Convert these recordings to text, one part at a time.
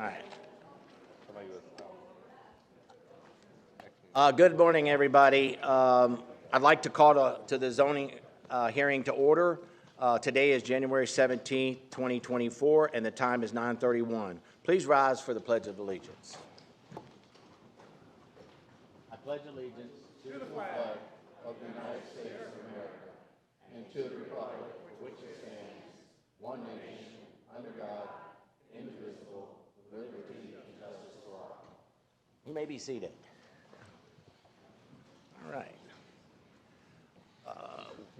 right. Good morning, everybody. I'd like to call to the zoning hearing to order. Today is January 17th, 2024, and the time is 9:31. Please rise for the Pledge of Allegiance. I pledge allegiance to the flag of the United States of America and to the republic for which it stands, one nation, under God, indivisible, with liberty and justice for all. You may be seated. All right.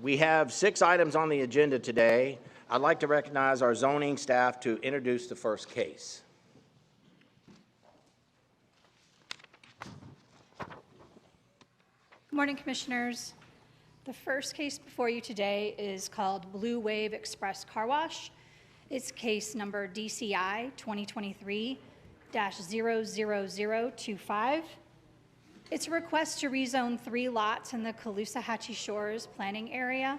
We have 6 items on the agenda today. I'd like to recognize our zoning staff to introduce the first case. Good morning, Commissioners. The first case before you today is called Blue Wave Express Car Wash. It's case number DCI 2023-00025. It's a request to rezone 3 lots in the Caloosahatchee Shores planning area.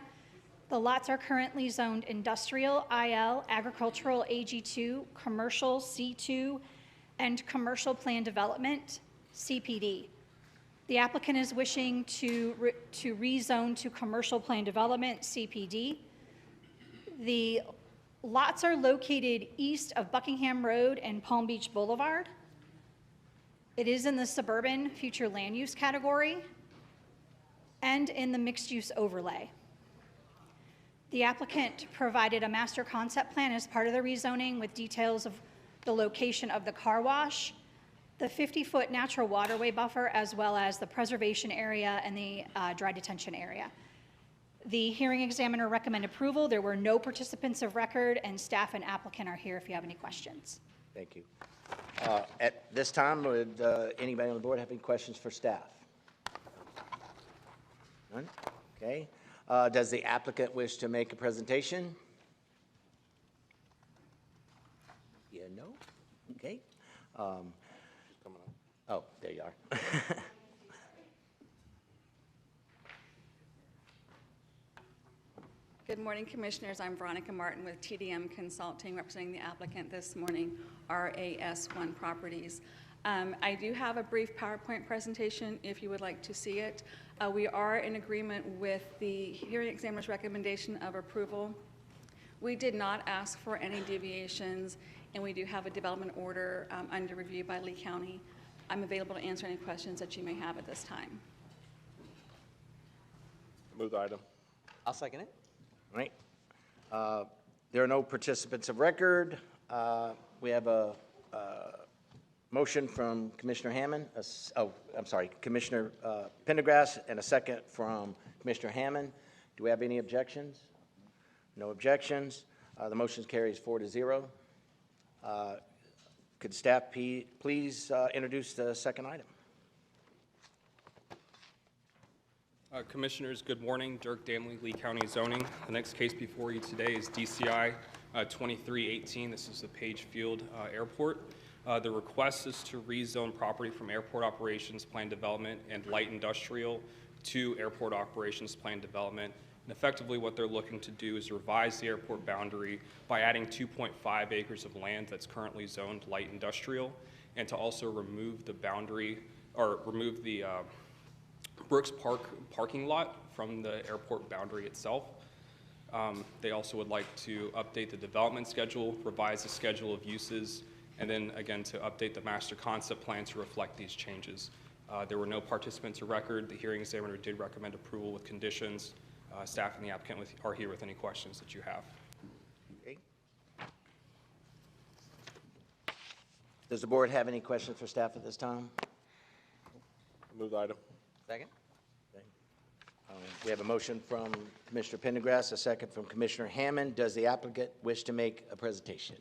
The lots are currently zoned industrial IL, agricultural AG2, commercial C2, and commercial plan development CPD. The applicant is wishing to rezone to commercial plan development CPD. The lots are located east of Buckingham Road and Palm Beach Boulevard. It is in the suburban future land use category and in the mixed use overlay. The applicant provided a master concept plan as part of the rezoning with details of the location of the car wash, the 50-foot natural waterway buffer, as well as the preservation area and the dry detention area. The hearing examiner recommended approval. There were no participants of record, and staff and applicant are here if you have any questions. Thank you. At this time, would anybody on the board have any questions for staff? None? Okay. Does the applicant wish to make a presentation? Yeah, no? Okay. Oh, there you are. Good morning, Commissioners. I'm Veronica Martin with TDM Consulting, representing the applicant this morning, RAS1 Properties. I do have a brief PowerPoint presentation if you would like to see it. We are in agreement with the hearing examiner's recommendation of approval. We did not ask for any deviations, and we do have a development order under review by Lee County. I'm available to answer any questions that you may have at this time. Move the item. I'll second it. All right. There are no participants of record. We have a motion from Commissioner Hammond. Commissioner Pendergrass, and a second from Commissioner Hammond. Do we have any objections? No objections. The motion carries 4-0. Could staff please introduce the second item? Commissioners, good morning. Dirk Damley, Lee County Zoning. The next case before you today is DCI 2318. This is the Page Field Airport. The request is to rezone property from airport operations plan development and light industrial to airport operations plan development. And effectively what they're looking to do is revise the airport boundary by adding 2.5 acres of land that's currently zoned light industrial, and to also remove the boundary, or remove the Brooks Park parking lot from the airport boundary itself. They also would like to update the development schedule, revise the schedule of uses, and then again to update the master concept plan to reflect these changes. There were no participants of record. The hearing examiner did recommend approval with conditions. Staff and the applicant are here with any questions that you have. Okay. Does the board have any questions for staff at this time? Move the item. Second. Okay. We have a motion from Commissioner Pendergrass, a second from Commissioner Hammond. Does the applicant wish to make a presentation?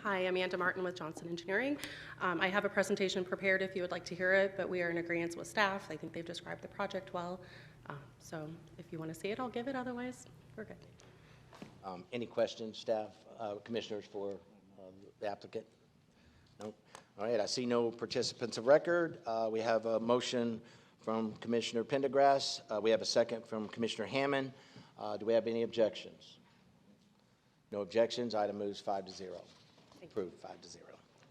Hi, I'm Amanda Martin with Johnson Engineering. I have a presentation prepared if you would like to hear it, but we are in agreement with staff. I think they've described the project well. So if you want to see it, I'll give it. Otherwise, we're good. Any questions, staff, commissioners, for the applicant? No? All right, I see no participants of record. We have a motion from Commissioner Pendergrass. We have a second from Commissioner Hammond. Do we have any objections? No objections. Item moves 5-0. Approved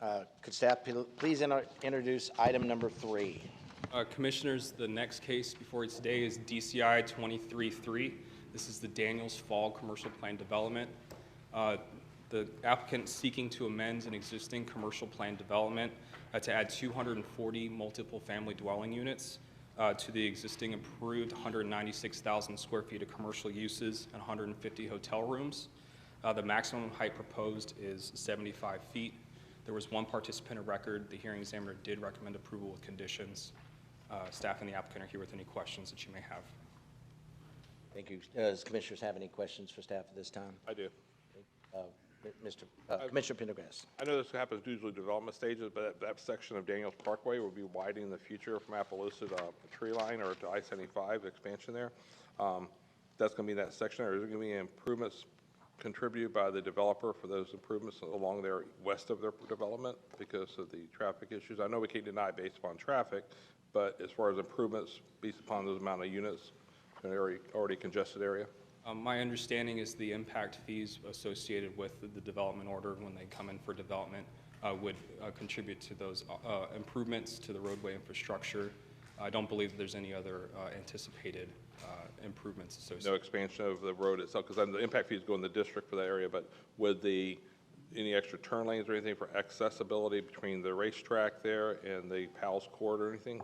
5-0. Could staff please introduce item number 3? Commissioners, the next case before you today is DCI 23-3. This is the Daniels Fall Commercial Plan Development. The applicant seeking to amend an existing commercial plan development to add 240 multiple family dwelling units to the existing approved 196,000 square feet of commercial uses and 150 hotel rooms. The maximum height proposed is 75 feet. There was one participant of record. The hearing examiner did recommend approval with conditions. Staff and the applicant are here with any questions that you may have. Thank you. Does commissioners have any questions for staff at this time? I do. Commissioner Pendergrass. I know this happens usually development stages, but that section of Daniels Parkway will be widening in the future from Appaloosa to Tree Line or to I-75, the expansion there. That's going to be that section, or is it going to be improvements contributed by the developer for those improvements along there west of their development because of the traffic issues? I know we can't deny based upon traffic, but as far as improvements based upon those amount of units in an already congested area? My understanding is the impact fees associated with the development order when they come in for development would contribute to those improvements to the roadway infrastructure. I don't believe that there's any other anticipated improvements associated. No expansion of the road itself, because the impact fees go in the district for that area, but would any extra turn lanes or anything for accessibility between the racetrack there and the Powell's Court or anything?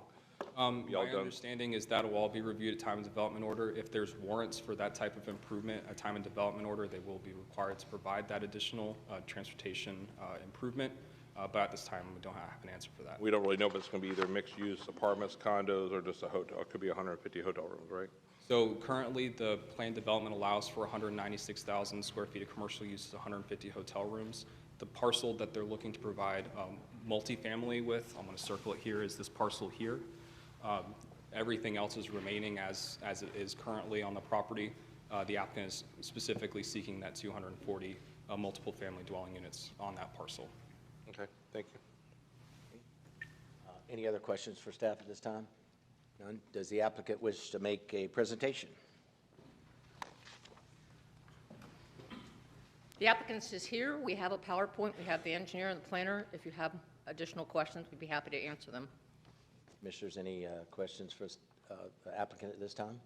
My understanding is that will all be reviewed at time of development order. If there's warrants for that type of improvement, a time of development order, they will be required to provide that additional transportation improvement. But at this time, we don't have an answer for that. We don't really know if it's going to be either mixed-use apartments, condos, or just a hotel. It could be 150 hotel rooms, right? So currently, the planned development allows for 196,000 square feet of commercial uses, 150 hotel rooms. The parcel that they're looking to provide multifamily with, I'm going to circle it here, is this parcel here. Everything else is remaining as it is currently on the property. The applicant is specifically seeking that 240 multiple family dwelling units on that parcel. Okay, thank you. Any other questions for staff at this time? None. Does the applicant wish to make a presentation? The applicant is here. We have a PowerPoint. We have the engineer and the planner. If you have additional questions, we'd be happy to answer them. Commissioners, any questions for the applicant at this time?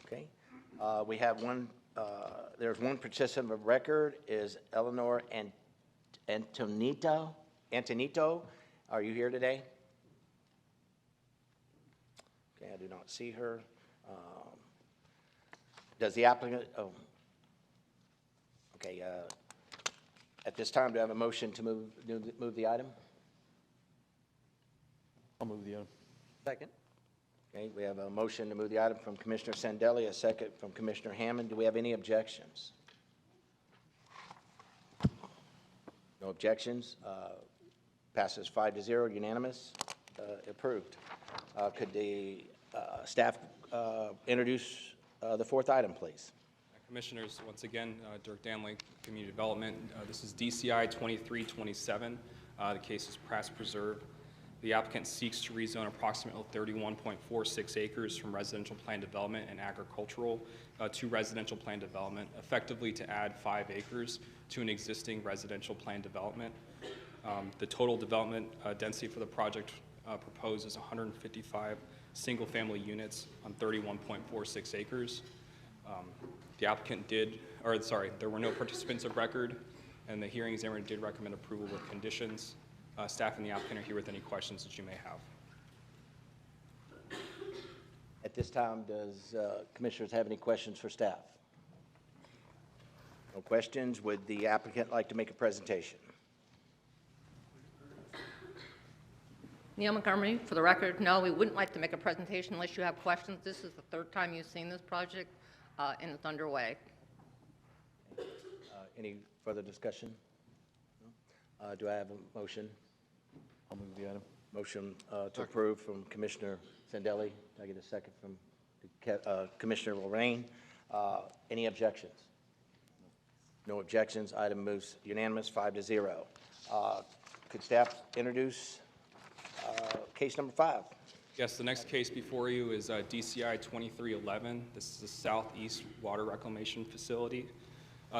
Okay. We have one, there's one participant of record, is Eleanor Antonito. Are you here today? Okay, I do not see her. Does the applicant, okay, at this time, do I have a motion to move the item? I'll move the item. Second. Okay, we have a motion to move the item from Commissioner Sandelli, a second from Commissioner Hammond. Do we have any objections? No objections. Passes 5-0, unanimous, approved. Could the staff introduce the fourth item, please? Commissioners, once again, Dirk Danley, Community Development. This is DCI 2327. The case is past preserve. The applicant seeks to rezone approximately 31.46 acres from residential plan development and agricultural to residential plan development, effectively to add 5 acres to an existing residential plan development. The total development density for the project proposed is 155 single-family units on 31.46 acres. The applicant there were no participants of record, and the hearing examiner did recommend approval with conditions. Staff and the applicant are here with any questions that you may have. At this time, does commissioners have any questions for staff? No questions. Would the applicant like to make a presentation? Neil Montgomery, for the record, no, we wouldn't like to make a presentation unless you have questions. This is the third time you've seen this project, and it's underway. Any further discussion? No? Do I have a motion? I'll move the item. Motion to approve from Commissioner Sandelli. Can I get a second from Commissioner Lorraine? Any objections? No objections. Item moves unanimous, 5-0. Could staff introduce case number 5? Yes, the next case before you is DCI 2311. This is the Southeast Water Reclamation Facility.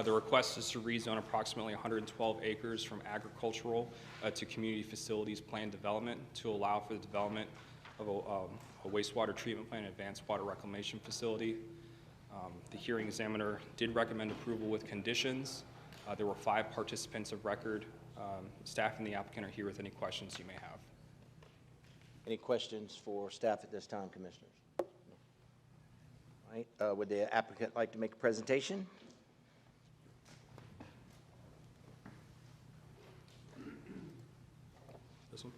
The request is to rezone approximately 112 acres from agricultural to community facilities plan development to allow for the development of a wastewater treatment plant and advanced water reclamation facility. The hearing examiner did recommend approval with conditions. There were 5 participants of record. Staff and the applicant are here with any questions you may have. Any questions for staff at this time, Commissioners? All right, would the applicant like to make a presentation? This one?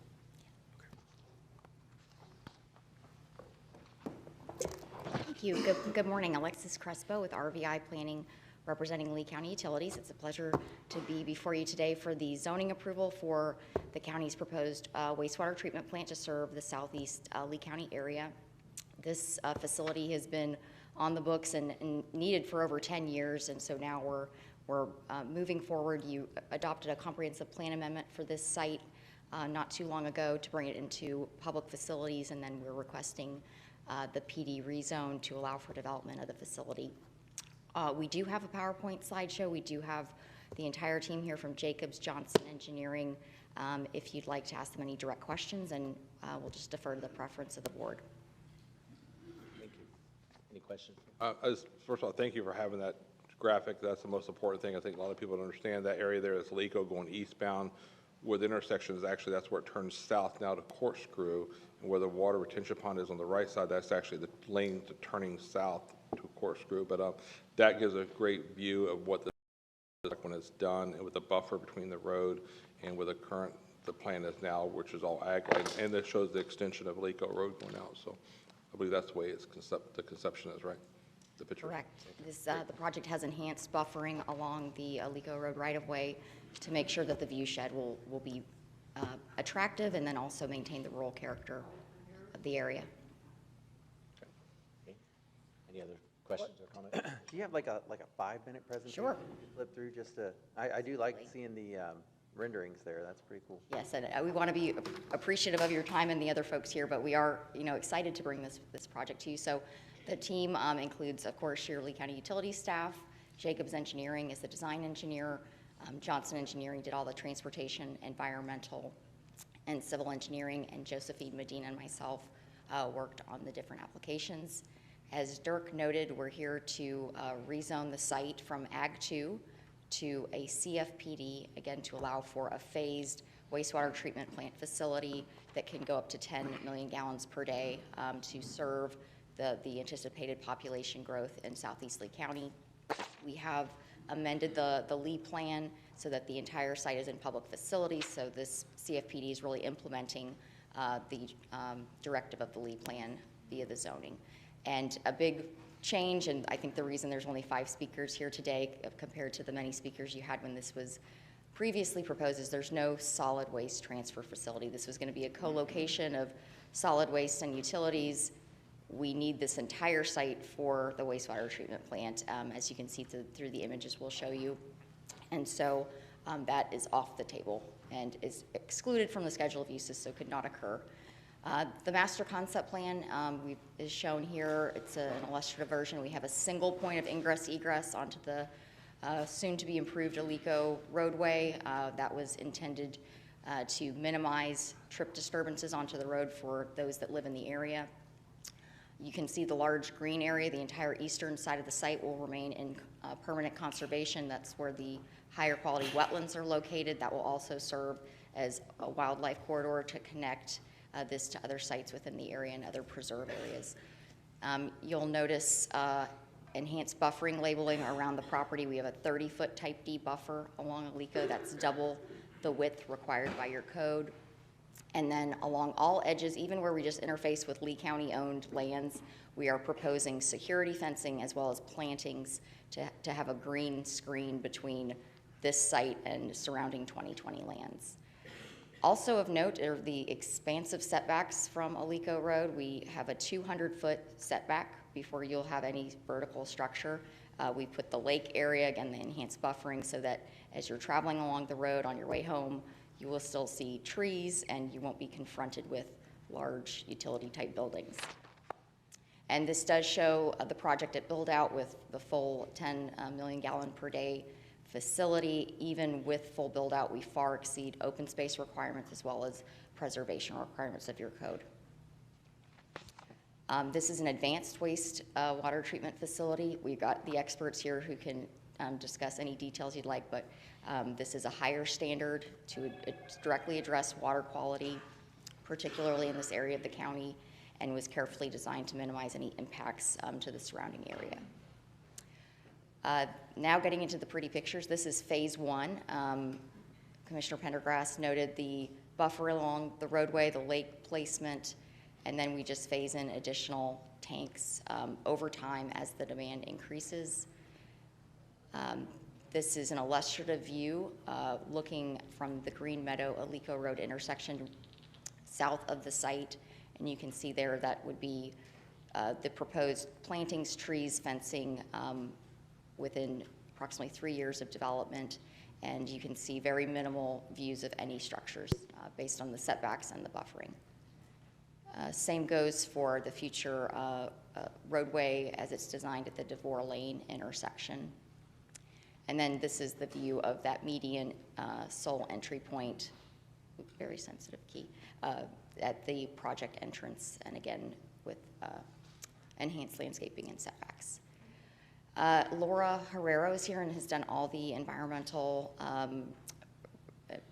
Thank you. Good morning. Alexis Crespo with RVI Planning, representing Lee County Utilities. It's a pleasure to be before you today for the zoning approval for the county's proposed wastewater treatment plant to serve the southeast Lee County area. This facility has been on the books and needed for over 10 years, and so now we're moving forward. You adopted a comprehensive plan amendment for this site not too long ago to bring it into public facilities, and then we're requesting the PD rezone to allow for development of the facility. We do have a PowerPoint slideshow. We do have the entire team here from Jacobs Johnson Engineering if you'd like to ask them any direct questions, and we'll just defer to the preference of the board. Thank you. Any questions? First of all, thank you for having that graphic. That's the most important thing. I think a lot of people don't understand that area there is Lico going eastbound, where the intersection is actually, that's where it turns south now to Corkscrew, and where the water retention pond is on the right side, that's actually the lane to turning south to Corkscrew. But that gives a great view of what the when it's done, and with the buffer between the road and where the plan is now, which is all ag land, and it shows the extension of Lico Road going out. So I believe that's the way the conception is, right? The picture. Correct. This, the project has enhanced buffering along the Lico Road right-of-way to make sure that the view shed will be attractive and then also maintain the rural character of the area. Okay. Any other questions or comments? Do you have like a 5-minute presentation? Sure. you could flip through just to, I do like seeing the renderings there. That's pretty cool. Yes, and we want to be appreciative of your time and the other folks here, but we are, excited to bring this project to you. So the team includes, of course, your Lee County Utilities staff. Jacobs Engineering is the design engineer. Johnson Engineering did all the transportation, environmental, and civil engineering, and Josephine Medina and myself worked on the different applications. As Dirk noted, we're here to rezone the site from Ag 2 to a CFPD, again, to allow for a phased wastewater treatment plant facility that can go up to 10 million gallons per day to serve the anticipated population growth in Southeast Lee County. We have amended the Lee plan so that the entire site is in public facilities, so this CFPD is really implementing the directive of the Lee plan via the zoning. And a big change, and I think the reason there's only 5 speakers here today compared to the many speakers you had when this was previously proposed, is there's no solid waste transfer facility. This was going to be a co-location of solid waste and utilities. We need this entire site for the wastewater treatment plant, as you can see through the images we'll show you. And so that is off the table and is excluded from the schedule of uses, so could not occur. The master concept plan is shown here. It's an illustrative version. We have a single point of ingress-egress onto the soon-to-be improved Alico roadway that was intended to minimize trip disturbances onto the road for those that live in the area. You can see the large green area. The entire eastern side of the site will remain in permanent conservation. That's where the higher quality wetlands are located. That will also serve as a wildlife corridor to connect this to other sites within the area and other preserve areas. You'll notice enhanced buffering labeling around the property. We have a 30-foot type D buffer along Alico. That's double the width required by your code. And then along all edges, even where we just interface with Lee County-owned lands, we are proposing security fencing as well as plantings to have a green screen between this site and surrounding 2020 lands. Also of note are the expansive setbacks from Alico Road. We have a 200-foot setback before you'll have any vertical structure. We put the lake area, again, the enhanced buffering, so that as you're traveling along the road on your way home, you will still see trees and you won't be confronted with large utility-type buildings. And this does show the project at build-out with the full 10 million gallon per day facility. Even with full build-out, we far exceed open space requirements as well as preservation requirements of your code. This is an advanced waste water treatment facility. We've got the experts here who can discuss any details you'd like, but this is a higher standard to directly address water quality, particularly in this area of the county, and was carefully designed to minimize any impacts to the surrounding area. Now getting into the pretty pictures, this is phase one. Commissioner Pendergrass noted the buffer along the roadway, the lake placement, and then we just phase in additional tanks over time as the demand increases. This is an illustrative view looking from the Green Meadow Alico Road intersection south of the site, and you can see there that would be the proposed plantings, trees, fencing within approximately 3 years of development, and you can see very minimal views of any structures based on the setbacks and the buffering. Same goes for the future roadway as it's designed at the DeVore Lane intersection. And then this is the view of that median sole entry point, very sensitive key, at the project entrance, and again with enhanced landscaping and setbacks. Laura Herrero is here and has done all the environmental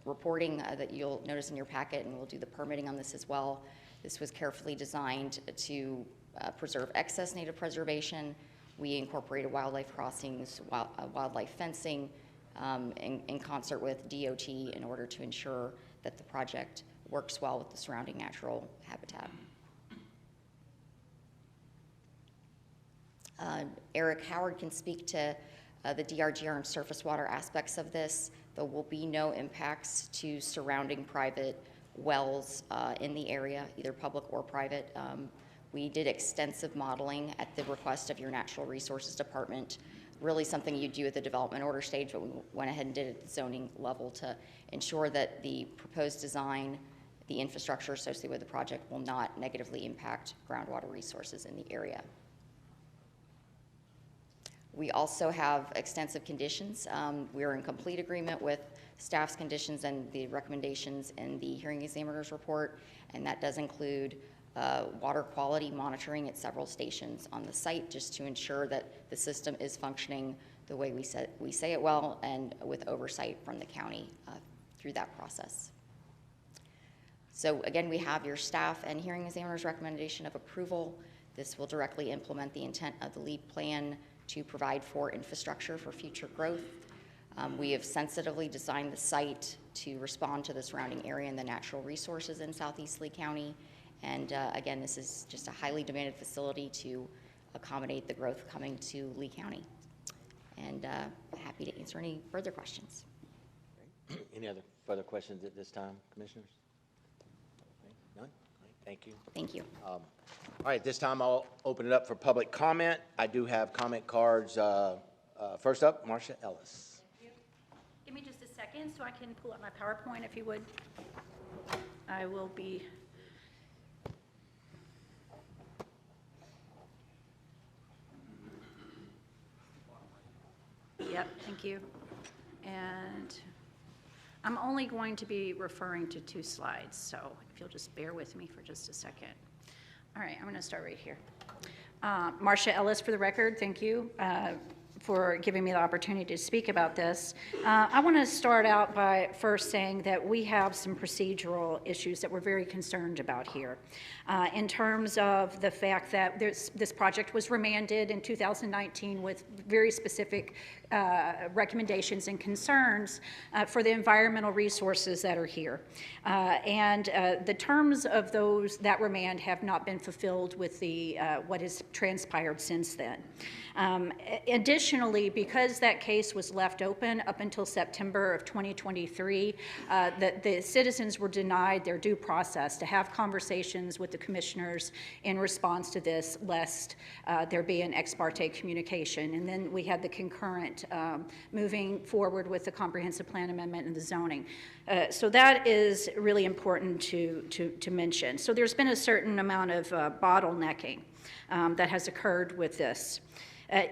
reporting that you'll notice in your packet, and we'll do the permitting on this as well. This was carefully designed to preserve excess native preservation. We incorporated wildlife crossings, wildlife fencing in concert with DOT in order to ensure that the project works well with the surrounding natural habitat. Eric Howard can speak to the DRGR and surface water aspects of this. There will be no impacts to surrounding private wells in the area, either public or private. We did extensive modeling at the request of your Natural Resources Department, really something you do at the development order stage, but we went ahead and did it at the zoning level to ensure that the proposed design, the infrastructure associated with the project will not negatively impact groundwater resources in the area. We also have extensive conditions. We are in complete agreement with staff's conditions and the recommendations in the hearing examiner's report, and that does include water quality monitoring at several stations on the site, just to ensure that the system is functioning the way we say it will, and with oversight from the county through that process. So again, we have your staff and hearing examiner's recommendation of approval. This will directly implement the intent of the LEAP plan to provide for infrastructure for future growth. We have sensitively designed the site to respond to the surrounding area and the natural resources in Southeast Lee County. And again, this is just a highly demanded facility to accommodate the growth coming to Lee County. And happy to answer any further questions. Any other further questions at this time, commissioners? None? Thank you. Thank you. All right, this time I'll open it up for public comment. I do have comment cards. First up, Marcia Ellis. Thank you. Give me just a second so I can pull up my PowerPoint, if you would. I will be. Yep, thank you. And I'm only going to be referring to 2 slides, so if you'll just bear with me for just a second. All right, I'm going to start right here. Marcia Ellis, for the record, thank you for giving me the opportunity to speak about this. I want to start out by first saying that we have some procedural issues that we're very concerned about here. In terms of the fact that this project was remanded in 2019 with very specific recommendations and concerns for the environmental resources that are here. And the terms of that remand have not been fulfilled with the what has transpired since then. Additionally, Additionally, because that case was left open up until September of 2023, the citizens were denied their due process to have conversations with the commissioners in response to this, lest there be an ex parte communication. And then we had the concurrent moving forward with the comprehensive plan amendment and the zoning. So that is really important to mention. So there's been a certain amount of bottlenecking that has occurred with this.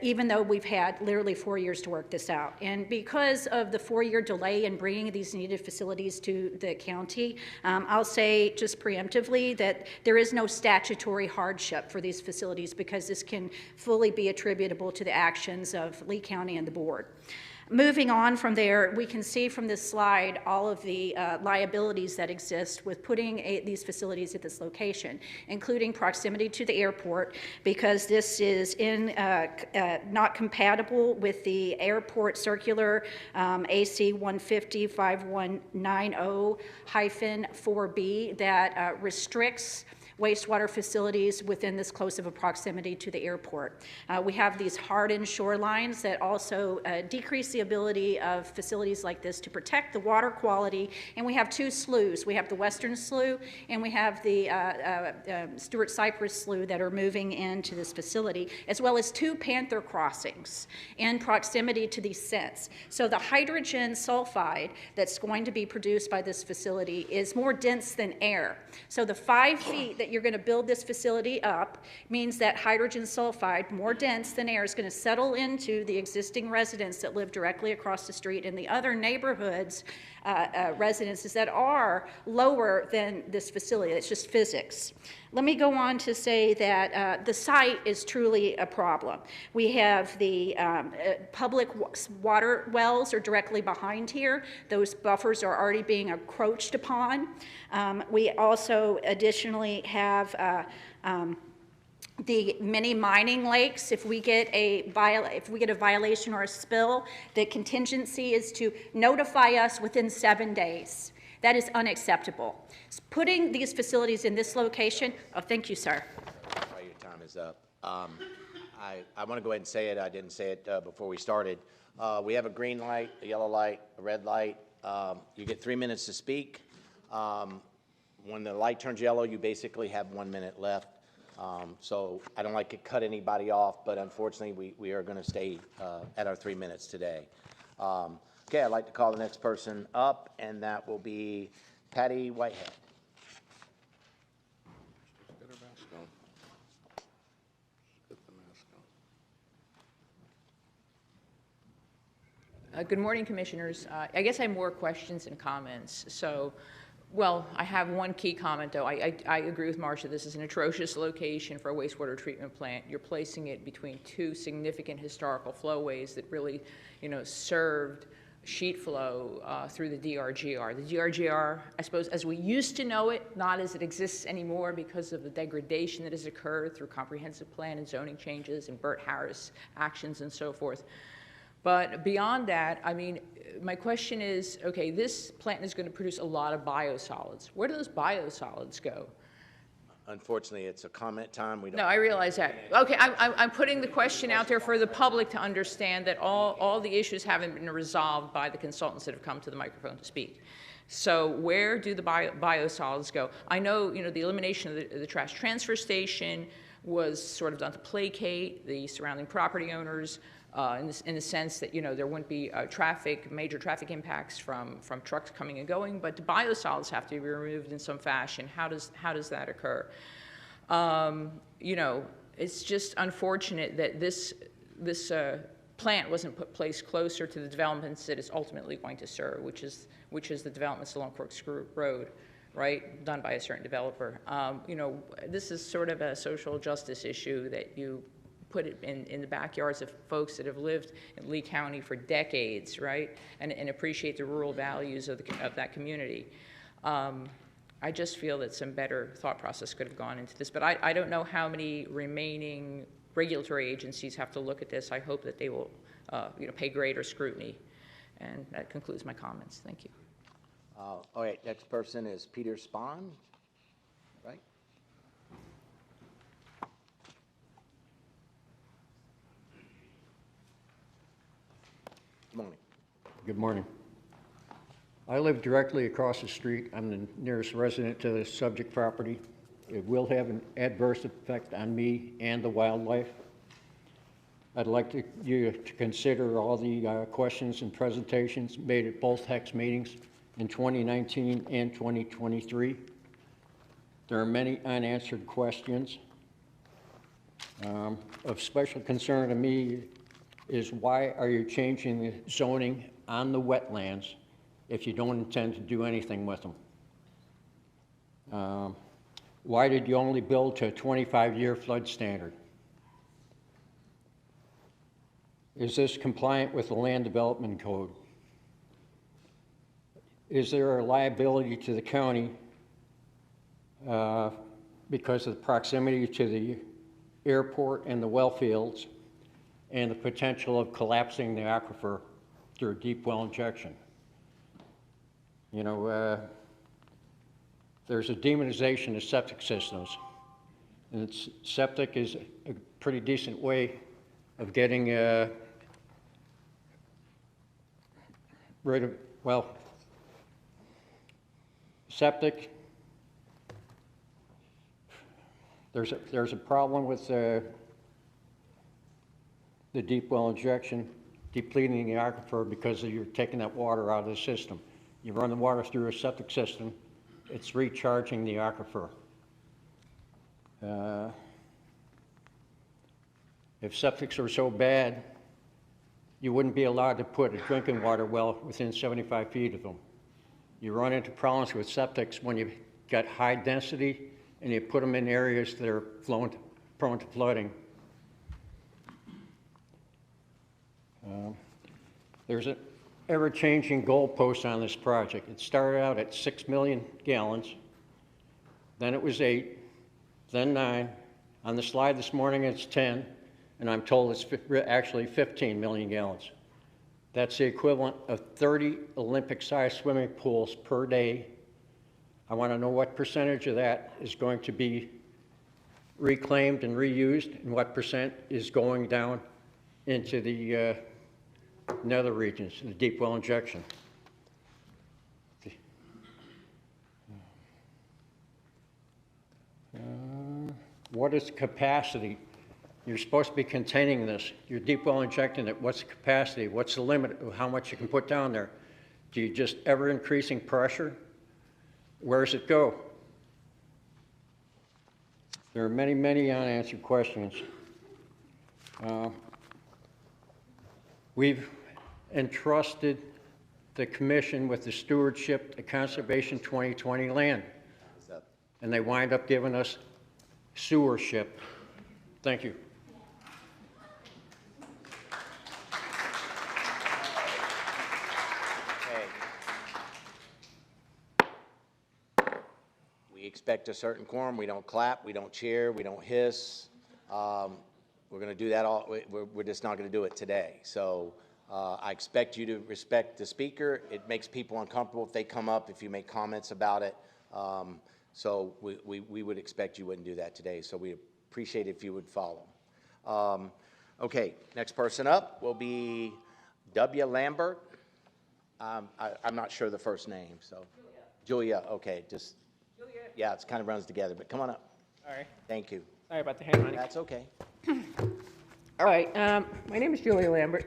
Even though we've had literally 4 years to work this out. And because of the 4-year delay in bringing these needed facilities to the county, I'll say just preemptively that there is no statutory hardship for these facilities because this can fully be attributable to the actions of Lee County and the board. Moving on from there, we can see from this slide all of the liabilities that exist with putting these facilities at this location, including proximity to the airport, because this is not compatible with the airport circular AC 150-5190-4B that restricts wastewater facilities within this close of a proximity to the airport. We have these hardened shorelines that also decrease the ability of facilities like this to protect the water quality, and we have two sloughs. We have the Western Slough and we have the Stewart Cypress Slough that are moving into this facility, as well as two Panther crossings in proximity to these sets. So the hydrogen sulfide that's going to be produced by this facility is more dense than air. So the 5 feet that you're going to build this facility up means that hydrogen sulfide, more dense than air, is going to settle into the existing residents that live directly across the street and the other neighborhoods, residences that are lower than this facility. It's just physics. Let me go on to say that the site is truly a problem. We have the public water wells are directly behind here. Those buffers are already being encroached upon. We also additionally have the many mining lakes. If we get a violation or a spill, the contingency is to notify us within 7 days. That is unacceptable. Putting these facilities in this location, oh, thank you, sir. Your time is up. I want to go ahead and say it. I didn't say it before we started. We have a green light, a yellow light, a red light. You get 3 minutes to speak. When the light turns yellow, you basically have 1 minute left. So I don't like to cut anybody off, but unfortunately, we are going to stay at our 3 minutes today. Okay, I'd like to call the next person up, and that will be Patty Whitehead. Get her mask on. Get the mask on. Good morning, Commissioners. I guess I have more questions and comments. So, well, I have one key comment, though. I agree with Marcia. This is an atrocious location for a wastewater treatment plant. You're placing it between two significant historical flowways that really, served sheet flow through the DRGR. The DRGR, I suppose, as we used to know it, not as it exists anymore because of the degradation that has occurred through comprehensive plan and zoning changes and Bert Harris actions and so forth. But beyond that, I mean, my question is, okay, this plant is going to produce a lot of biosolids. Where do those biosolids go? Unfortunately, it's a comment time. We don't. No, I realize that. Okay, I'm putting the question out there for the public to understand that all the issues haven't been resolved by the consultants that have come to the microphone to speak. So where do the biosolids go? I know, the elimination of the trash transfer station was sort of done to placate the surrounding property owners in the sense that, there wouldn't be major traffic impacts from trucks coming and going, but the biosolids have to be removed in some fashion. How does that occur? It's just unfortunate that this plant wasn't placed closer to the developments that it's ultimately going to serve, which is the developments along Corkscrew Road, right, done by a certain developer. This is sort of a social justice issue that you put it in the backyards of folks that have lived in Lee County for decades, right, and appreciate the rural values of that community. I just feel that some better thought process could have gone into this, but I don't know how many remaining regulatory agencies have to look at this. I hope that they will, pay greater scrutiny, and that concludes my comments. Thank you. All right, next person is Peter Spahn, right? Good morning. Good morning. I live directly across the street. I'm the nearest resident to the subject property. It will have an adverse effect on me and the wildlife. I'd like you to consider all the questions and presentations made at both HEX meetings in 2019 and 2023. There are many unanswered questions. Of special concern to me is why are you changing the zoning on the wetlands if you don't intend to do anything with them? Why did you only build to a 25-year flood standard? Is this compliant with the land development code? Is there a liability to the county because of the proximity to the airport and the well fields and the potential of collapsing the aquifer through deep well injection? You know, there's a demonization of septic systems, and septic is a pretty decent way of getting rid of, well, septic, there's a problem with the deep well injection, depleting the aquifer because you're taking that water out of the system. You run the water through a septic system, it's recharging the aquifer. If septics are so bad, you wouldn't be allowed to put a drinking water well within 75 feet of them. You run into problems with septics when you've got high density and you put them in areas that are prone to flooding. There's an ever-changing goalpost on this project. It started out at 6 million gallons, then it was 8, then 9. On the slide this morning it's 10, and I'm told it's actually 15 million gallons. That's the equivalent of 30 Olympic-sized swimming pools per day. I want to know what percentage of that is going to be reclaimed and reused, and what percent is going down into the nether regions, the deep well injection. What is the capacity? You're supposed to be containing this. You're deep well injecting it. What's the capacity? What's the limit of how much you can put down there? Do you just ever increasing pressure? Where does it go? There are many, many unanswered questions. We've entrusted the commission with the stewardship of Conservation 2020 land, and they wind up giving us sewership. Thank you. We expect a certain quorum. We don't clap, we don't cheer, we don't hiss. We're going to do that all. We're just not going to do it today. So I expect you to respect the speaker. It makes people uncomfortable if they come up, if you make comments about it. So we would expect you wouldn't do that today. So we appreciate it if you would follow. Okay, next person up will be W. Lambert. I'm not sure the first name, so. Julia, okay, just. Julia. Yeah, it kind of runs together, but come on up. All right. Thank you. Sorry about the handwriting. That's okay. All right, my name is Julia Lambert.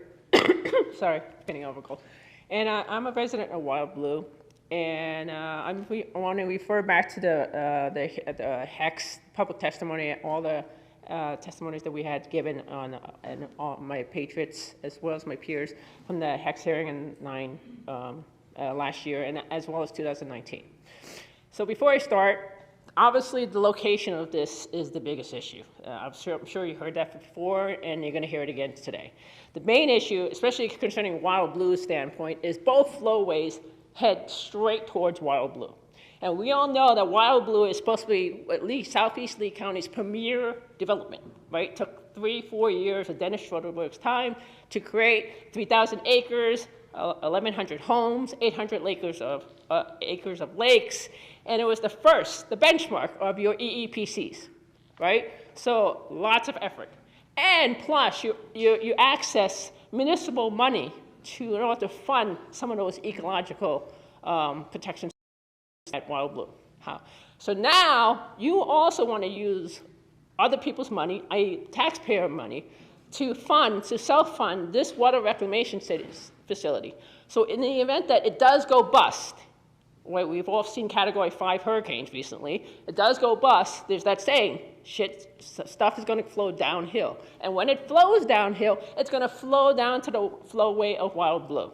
Sorry, getting over cold. And I'm a resident of Wild Blue, and I want to refer back to the HEX public testimony, all the testimonies that we had given on all my patriots as well as my peers from the HEX hearing in last year, and as well as 2019. So before I start, obviously the location of this is the biggest issue. I'm sure you heard that before, and you're going to hear it again today. The main issue, especially concerning Wild Blue's standpoint, is both flowways head straight towards Wild Blue. And we all know that Wild Blue is supposed to be at least Southeast Lee County's premier development, right? It took 3-4 years of Dennis Schroederberg's time to create 3,000 acres, 1,100 homes, 800 acres of lakes, and it was the benchmark of your EEPCs, right? So lots of effort. And plus, you access municipal money in order to fund some of those ecological protections at Wild Blue. How? So now you also want to use other people's money, i.e. taxpayer money, to self-fund this water reclamation facility. So in the event that it does go bust, well, we've all seen Category 5 hurricanes recently, it does go bust, there's that saying, stuff is going to flow downhill. And when it flows downhill, it's going to flow down to the flowway of Wild Blue.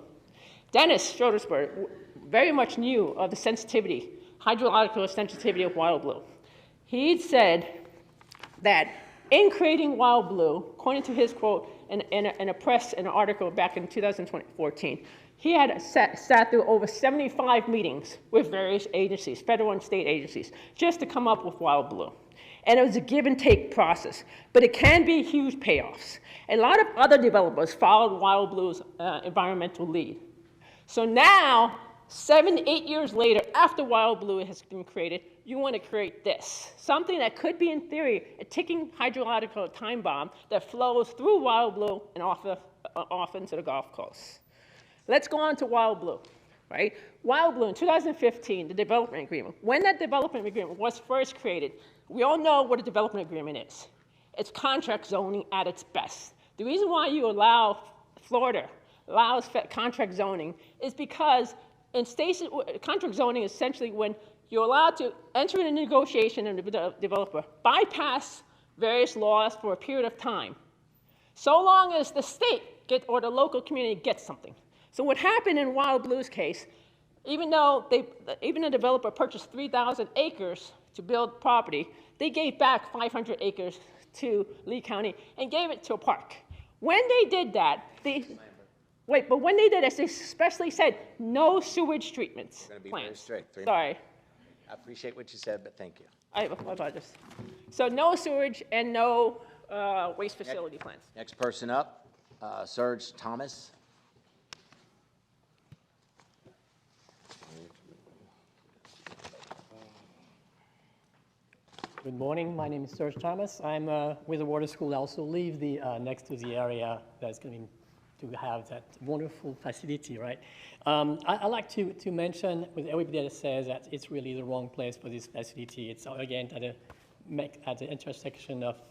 Dennis Schroedersberg very much knew of the sensitivity, hydrological sensitivity of Wild Blue. He said that in creating Wild Blue, according to his quote in an article back in 2014, he had sat through over 75 meetings with various agencies, federal and state agencies, just to come up with Wild Blue. And it was a give and take process, but it can be huge payoffs. A lot of other developers followed Wild Blue's environmental lead. So now, 7-8 years later, after Wild Blue has been created, you want to create this, something that could be, in theory, a ticking hydrological time bomb that flows through Wild Blue and off into the Gulf Coast. Let's go on to Wild Blue, right? Wild Blue in 2015, the development agreement. When that development agreement was first created, we all know what a development agreement is. It's contract zoning at its best. The reason why you allow Florida allows contract zoning is because in states, contract zoning is essentially when you're allowed to enter into a negotiation and the developer bypass various laws for a period of time, so long as the state or the local community gets something. So what happened in Wild Blue's case, even though the developer purchased 3,000 acres to build property, they gave back 500 acres to Lee County and gave it to a park. When they did that, but when they did this, they especially said no sewage treatments We're going to be plans. very strict. Sorry. I appreciate what you said, but thank you. I apologize. So no sewage and no waste facility plans. Next person up, Serge Thomas. Good morning. My name is Serge Thomas. I'm with the water school. I also live next to the area that's going to have that wonderful facility, right? I like to mention with everybody that says that it's really the wrong place for this facility. It's again at the intersection of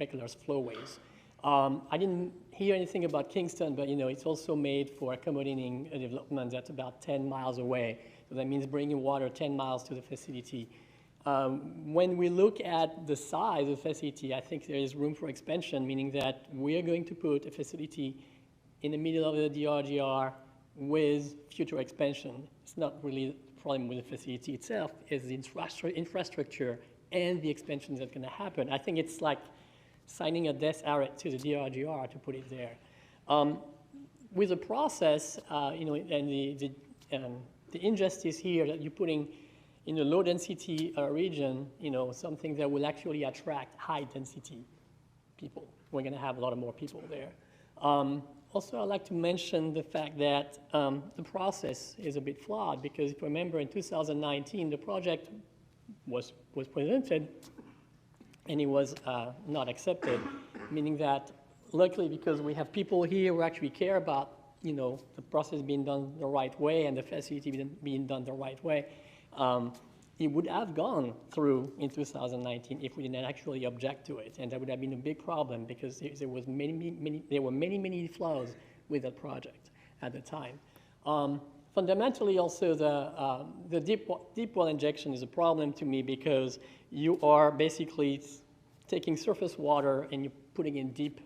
regular flowways. I didn't hear anything about Kingston, but it's also made for accommodating a development that's about 10 miles away. So that means bringing water 10 miles to the facility. When we look at the size of the facility, I think there is room for expansion, meaning that we are going to put a facility in the middle of the DRGR with future expansion. It's not really the problem with the facility itself, it's the infrastructure and the expansions that are going to happen. I think it's like signing a death arrest to the DRGR to put it there. With the process, and the injustice here that you're putting in a low-density region, something that will actually attract high-density people. We're going to have a lot more people there. Also, I'd like to mention the fact that the process is a bit flawed, because if you remember, in 2019, the project was presented, and it was not accepted, meaning that, luckily, because we have people here who actually care about the process being done the right way and the facility being done the right way, it would have gone through in 2019 if we didn't actually object to it, and that would have been a big problem because there were many flaws with that project at the time. Fundamentally, also the deep well injection is a problem to me because you are basically taking surface water and you're putting it deep,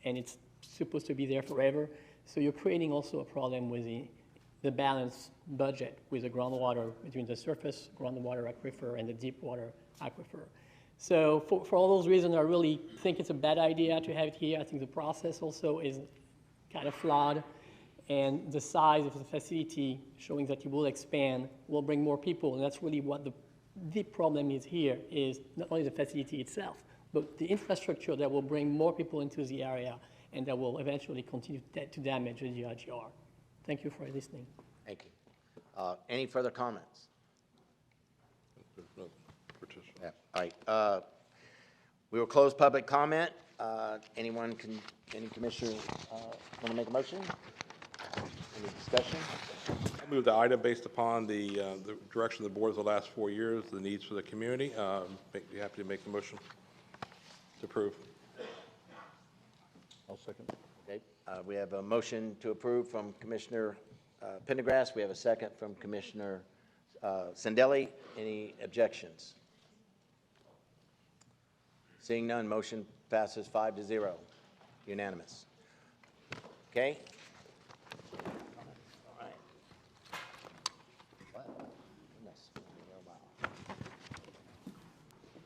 and it's supposed to be there forever. So you're creating also a problem with the balanced budget with the groundwater, between the surface groundwater aquifer and the deep water aquifer. So for all those reasons, I really think it's a bad idea to have it here. I think the process also is kind of flawed, and the size of the facility, showing that it will expand, will bring more people, and that's really what the problem is here, is not only the facility itself, but the infrastructure that will bring more people into the area and that will eventually continue to damage the DRGR. Thank you for listening. Thank you. Any further comments? Yeah. All right. We will close public comment. Any commissioner want to make a motion? Any discussion? I move the item based upon the direction of the board of the last 4 years, the needs for the community. Be happy to make the motion to approve. I'll second. Okay, we have a motion to approve from Commissioner Pendergrass. We have a second from Commissioner Sendelli. Any objections? Seeing none, motion passes 5-0, unanimous. Okay? All right. Wow, goodness.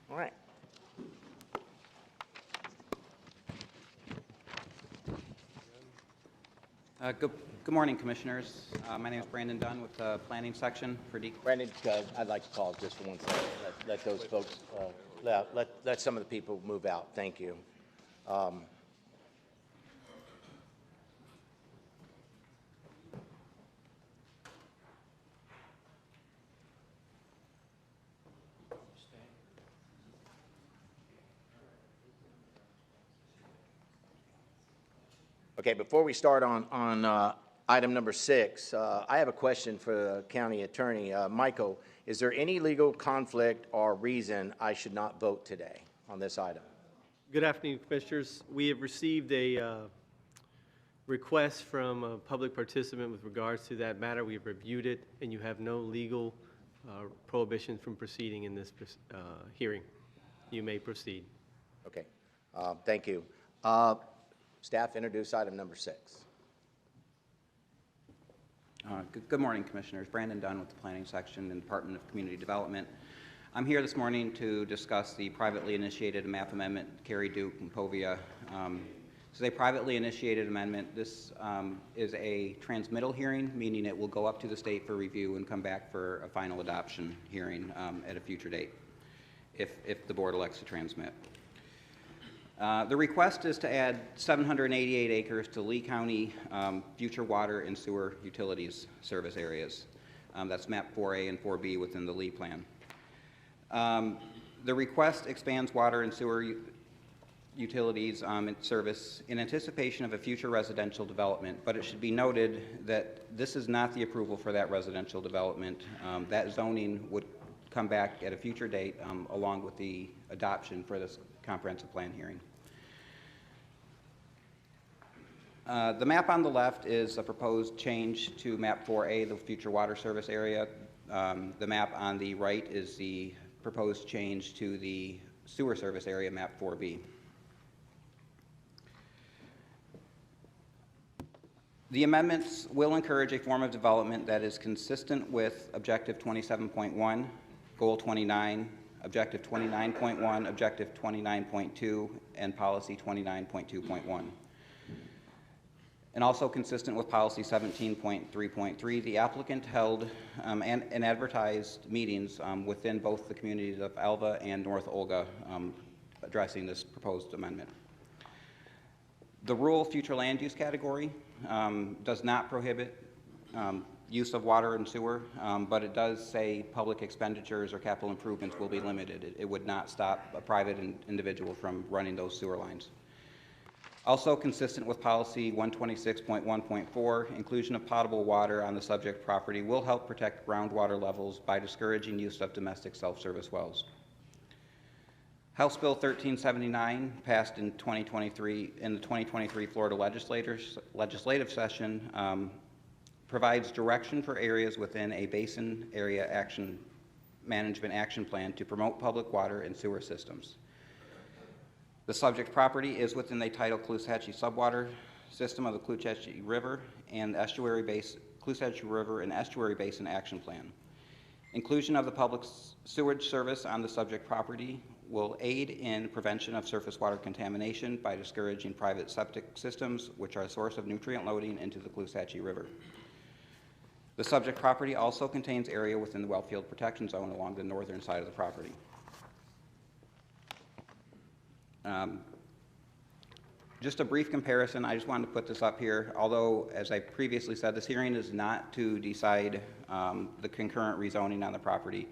All right. Good morning, Commissioners. My name is Brandon Dunn with the Planning Section for Brandon, I'd like to pause just for 1 second. Let those folks, let some of the people move out. Thank you. Okay, before we start on item number 6, I have a question for the county attorney. Michael, is there any legal conflict or reason I should not vote today on this item? Good afternoon, Commissioners. We have received a request from a public participant with regards to that matter. We've reviewed it, and you have no legal prohibition from proceeding in this hearing. You may proceed. Okay, thank you. Staff, introduce item number 6. Good morning, Commissioners. Brandon Dunn with the Planning Section and Department of Community Development. I'm here this morning to discuss the privately initiated map amendment, Carrie, Duke, and Povia. This is a privately initiated amendment. This is a transmittal hearing, meaning it will go up to the state for review and come back for a final adoption hearing at a future date, if the board elects to transmit. The request is to add 788 acres to Lee County future water and sewer utilities service areas. That's map 4A and 4B within the Lee plan. The request expands water and sewer utilities service in anticipation of a future residential development, but it should be noted that this is not the approval for that residential development. That zoning would come back at a future date along with the adoption for this comprehensive plan hearing. The map on the left is a proposed change to map 4A, the future water service area. The map on the right is the proposed change to the sewer service area, map 4B. The amendments will encourage a form of development that is consistent with Objective 27.1, Goal 29, Objective 29.1, Objective 29.2, and Policy 29.2.1. And also consistent with Policy 17.3.3, the applicant held and advertised meetings within both the communities of Alva and North Olga addressing this proposed amendment. The rural future land use category does not prohibit use of water and sewer, but it does say public expenditures or capital improvements will be limited. It would not stop a private individual from running those sewer lines. Also consistent with Policy 126.1.4, inclusion of potable water on the subject property will help protect groundwater levels by discouraging use of domestic self-service wells. House Bill 1379, passed in 2023 in the 2023 Florida legislative session, provides direction for areas within a basin area management action plan to promote public water and sewer systems. The subject property is within the tidal Caloosahatchee subwater system of the Caloosahatchee River and Caloosahatchee River and Estuary Basin Action Plan. Inclusion of the public sewage service on the subject property will aid in prevention of surface water contamination by discouraging private septic systems, which are a source of nutrient loading into the Caloosahatchee River. The subject property also contains area within the wellfield protection zone along the northern side of the property. Just a brief comparison, I just wanted to put this up here, although, as I previously said, this hearing is not to decide the concurrent rezoning on the property,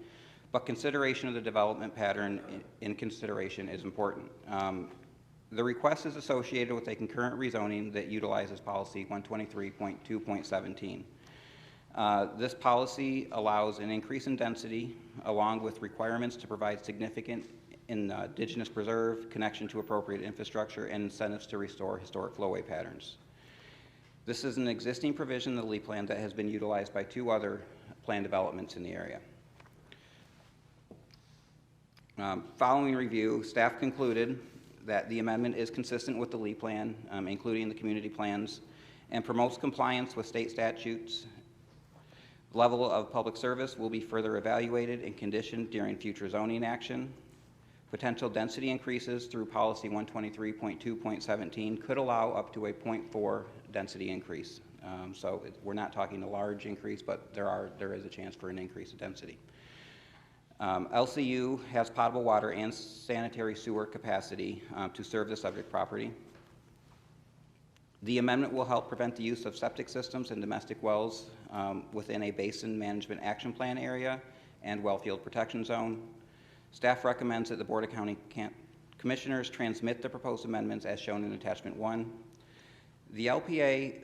but consideration of the development pattern in consideration is important. The request is associated with a concurrent rezoning that utilizes policy 123.2.17. This policy allows an increase in density along with requirements to provide significant indigenous preserve, connection to appropriate infrastructure, and incentives to restore historic flowway patterns. This is an existing provision in the LEAP plan that has been utilized by 2 other plan developments in the area. Following review, staff concluded that the amendment is consistent with the LEAP plan, including the community plans, and promotes compliance with state statutes. Level of public service will be further evaluated and conditioned during future zoning action. Potential density increases through policy 123.2.17 could allow up to a 0.4 density increase. So we're not talking a large increase, but there is a chance for an increase in density. LCU has potable water and sanitary sewer capacity to serve the subject property. The amendment will help prevent the use of septic systems and domestic wells within a basin management action plan area and well field protection zone. Staff recommends that the Board of County Commissioners transmit the proposed amendments as shown in Attachment 1. The LPA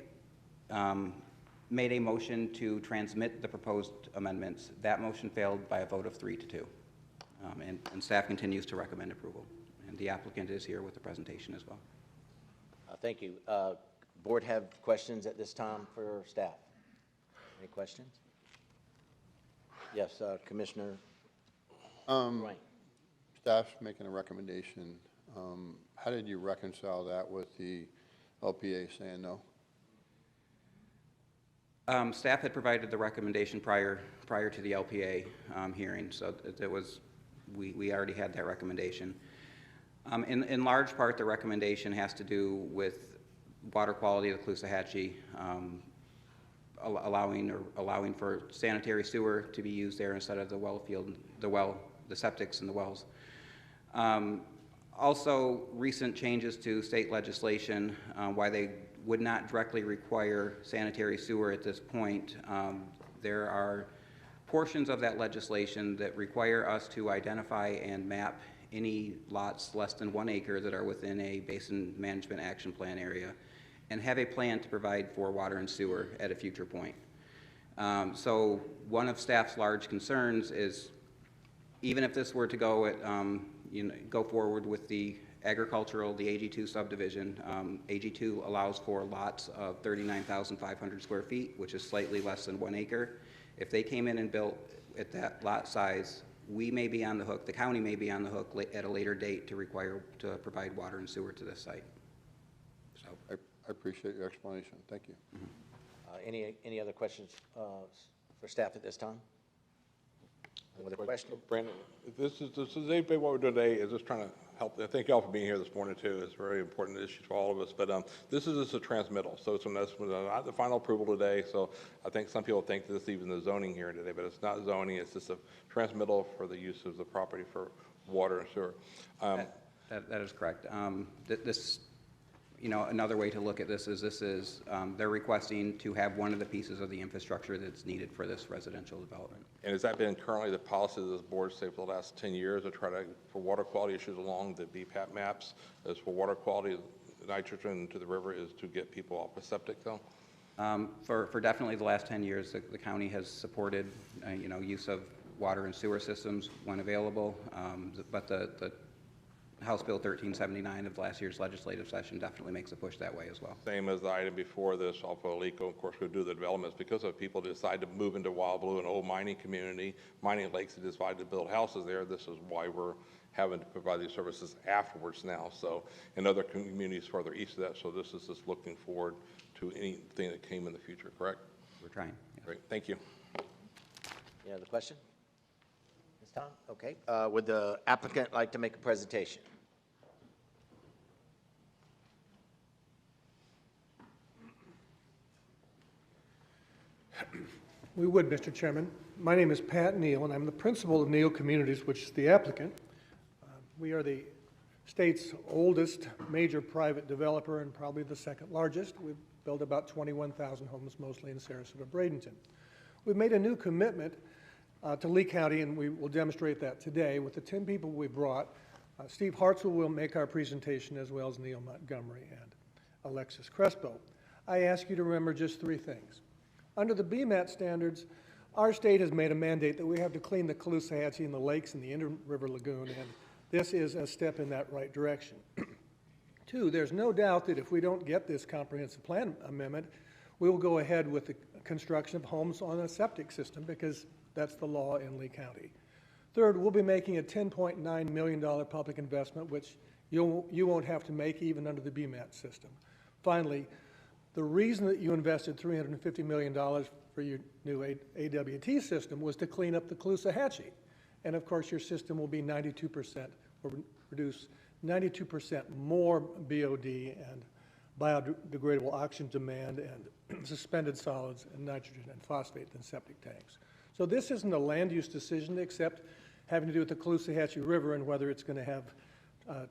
made a motion to transmit the proposed amendments. That motion failed by a vote of 3-2. And staff continues to recommend approval. And the applicant is here with the presentation as well. Thank you. Board have questions at this time for staff? Any questions? Yes, Commissioner Ryan. Staff's making a recommendation. How did you reconcile that with the LPA saying no? Staff had provided the recommendation prior to the LPA hearing, so it was, we already had that recommendation. In large part, the recommendation has to do with water quality of the Caloosahatchee, allowing for sanitary sewer to be used there instead of the well field, the septics and the wells. Also, recent changes to state legislation, why they would not directly require sanitary sewer at this point. There are portions of that legislation that require us to identify and map any lots less than 1 acre that are within a basin management action plan area and have a plan to provide for water and sewer at a future point. So one of staff's large concerns is even if this were to go at, go forward with the agricultural, the AG2 subdivision, AG2 allows for lots of 39,500 square feet, which is slightly less than 1 acre. If they came in and built at that lot size, we may be on the hook, the county may be on the hook at a later date to provide water and sewer to this site. So I appreciate your explanation. Thank you. Any other questions for staff at this time? Any other question? Brandon, this is what we're doing today is just trying to help. Thank you all for being here this morning too. It's a very important issue for all of us. But this is just a transmittal, so it's not the final approval today. So I think some people think this is even the zoning hearing today, but it's not zoning. It's just a transmittal for the use of the property for water and sewer. That is correct. This, another way to look at this is they're requesting to have one of the pieces of the infrastructure that's needed for this residential development. And has that been currently the policy of this board, say, for the last 10 years to try to, for water quality issues along the BPAP maps, as for water quality, nitrogen to the river is to get people off of septic though? For definitely the last 10 years, the county has supported, use of water and sewer systems when available, but the House Bill 1379 of last year's legislative session definitely makes a push that way as well. Same as the item before this, off of Alico, of course, we do the developments because of people decide to move into Wild Blue, an old mining community, mining lakes, that decide to build houses there. This is why we're having to provide these services afterwards now. So in other communities further east of that, so this is just looking forward to anything that came in the future, correct? We're trying. Yes. Great, thank you. Any other question? Ms. Tom? Okay. Would the applicant like to make a presentation? We would, Mr. Chairman. My name is Pat Neal, and I'm the principal of Neal Communities, which is the applicant. We are the state's oldest major private developer and probably the second largest. We've built about 21,000 homes, mostly in Sarasota-Bradenton. We've made a new commitment to Lee County, and we will demonstrate that today with the 10 people we brought Steve Hartzell will make our presentation, as well as Neil Montgomery and Alexis Crespo. I ask you to remember just 3 things. Under the BMAT standards, our state has made a mandate that we have to clean the Caloosahatchee and the lakes in the Inter-River Lagoon, and this is a step in that right direction. 2, there's no doubt that if we don't get this comprehensive plan amendment, we will go ahead with the construction of homes on a septic system, because that's the law in Lee County. 3rd, we'll be making a $10.9 million public investment, which you won't have to make even under the BMAT system. Finally, the reason that you invested $350 million for your new AWT system was to clean up the Caloosahatchee. And of course, your system will be 92%, or produce 92% more BOD and biodegradable oxygen demand and suspended solids and nitrogen and phosphate than septic tanks. So this isn't a land use decision, except having to do with the Caloosahatchee River and whether it's going to have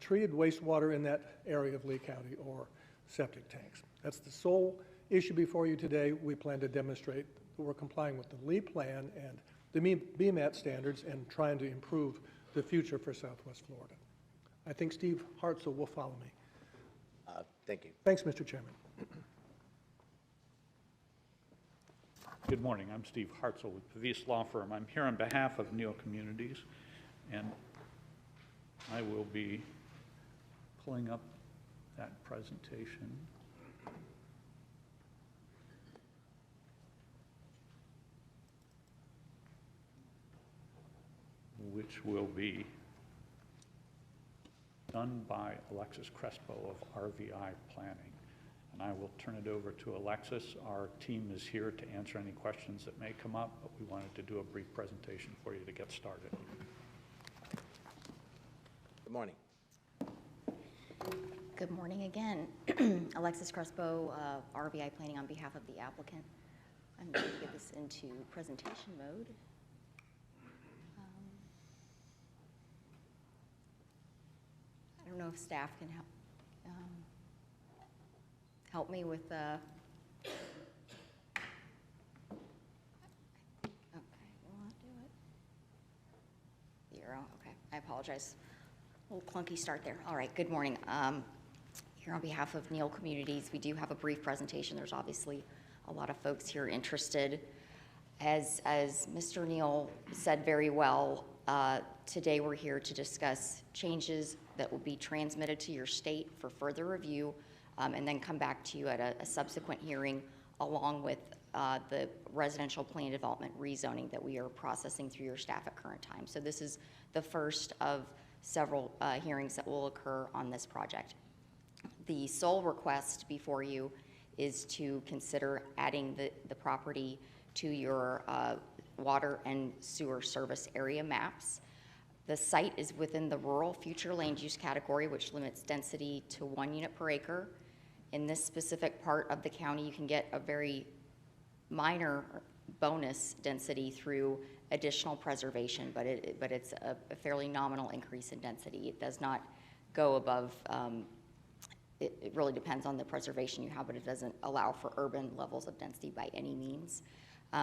treated wastewater in that area of Lee County or septic tanks. That's the sole issue before you today. We plan to demonstrate that we're complying with the Lee Plan and the BMAT standards and trying to improve the future for Southwest Florida. I think Steve Hartzell will follow me. Thank you. Thanks, Mr. Chairman. Good morning. I'm Steve Hartzell with Pavis Law Firm. I'm here on behalf of Neal Communities, and I will be pulling up that presentation. Which will be done by Alexis Crespo of RVI Planning. And I will turn it over to Alexis. Our team is here to answer any questions that may come up, but we wanted to do a brief presentation for you to get started. Good morning. Good morning again. Alexis Crespo, RVI Planning on behalf of the applicant. I'm going to get this into presentation mode. I don't know if staff can help me with the, okay, will not do it. The arrow, okay, I apologize. A little clunky start there. All right, good morning. Here on behalf of Neal Communities, we do have a brief presentation. There's obviously a lot of folks here interested. As Mr. Neal said very well, today we're here to discuss changes that will be transmitted to your state for further review, and then come back to you at a subsequent hearing, along with the residential plan development rezoning that we are processing through your staff at current time. So this is the first of several hearings that will occur on this project. The sole request before you is to consider adding the property to your water and sewer service area maps. The site is within the rural future land use category, which limits density to 1 unit per acre. In this specific part of the county, you can get a very minor bonus density through additional preservation, but it's a fairly nominal increase in density. It does not go above, it really depends on the preservation you have, but it doesn't allow for urban levels of density by any means.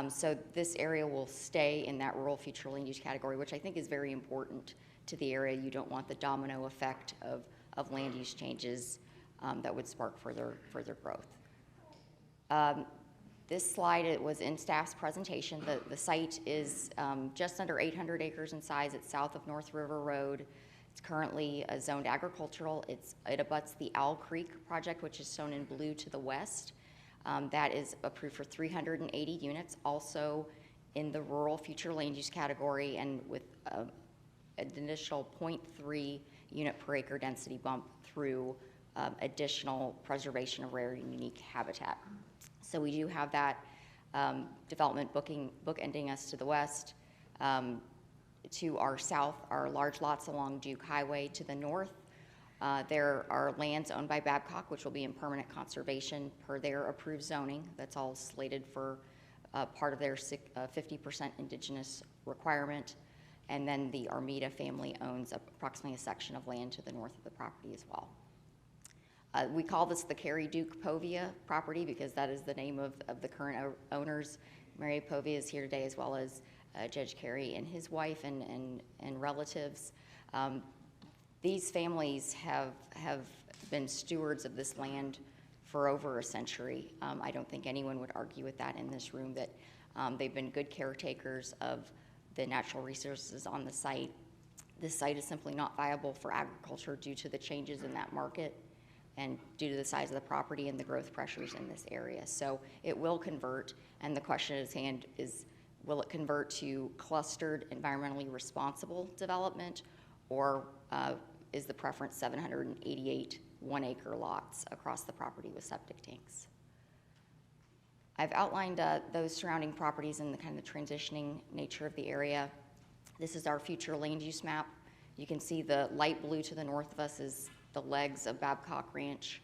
So this area will stay in that rural future land use category, which I think is very important to the area. You don't want the domino effect of land use changes that would spark further growth. This slide, it was in staff's presentation. The site is just under 800 acres in size. It's south of North River Road. It's currently zoned agricultural. It abuts the Owl Creek project, which is shown in blue to the west. That is approved for 380 units, also in the rural future land use category, and with an initial 0.3 unit per acre density bump through additional preservation of rare and unique habitat. So we do have that development bookending us to the west. To our south are large lots along Duke Highway. To the north, there are lands owned by Babcock, which will be in permanent conservation per their approved zoning. That's all slated for part of their 50% indigenous requirement. And then the Armida family owns approximately a section of land to the north of the property as well. We call this the Carrie Duke Povia property because that is the name of the current owners. Mary Povia is here today, as well as Judge Carey and his wife and relatives. These families have been stewards of this land for over a century. I don't think anyone would argue with that in this room, that they've been good caretakers of the natural resources on the site. This site is simply not viable for agriculture due to the changes in that market and due to the size of the property and the growth pressures in this area. So it will convert, and the question at hand is, will it convert to clustered, environmentally responsible development, or is the preference 788 one-acre lots across the property with septic tanks? I've outlined those surrounding properties and the kind of transitioning nature of the area. This is our future land use map. You can see the light blue to the north of us is the legs of Babcock Ranch,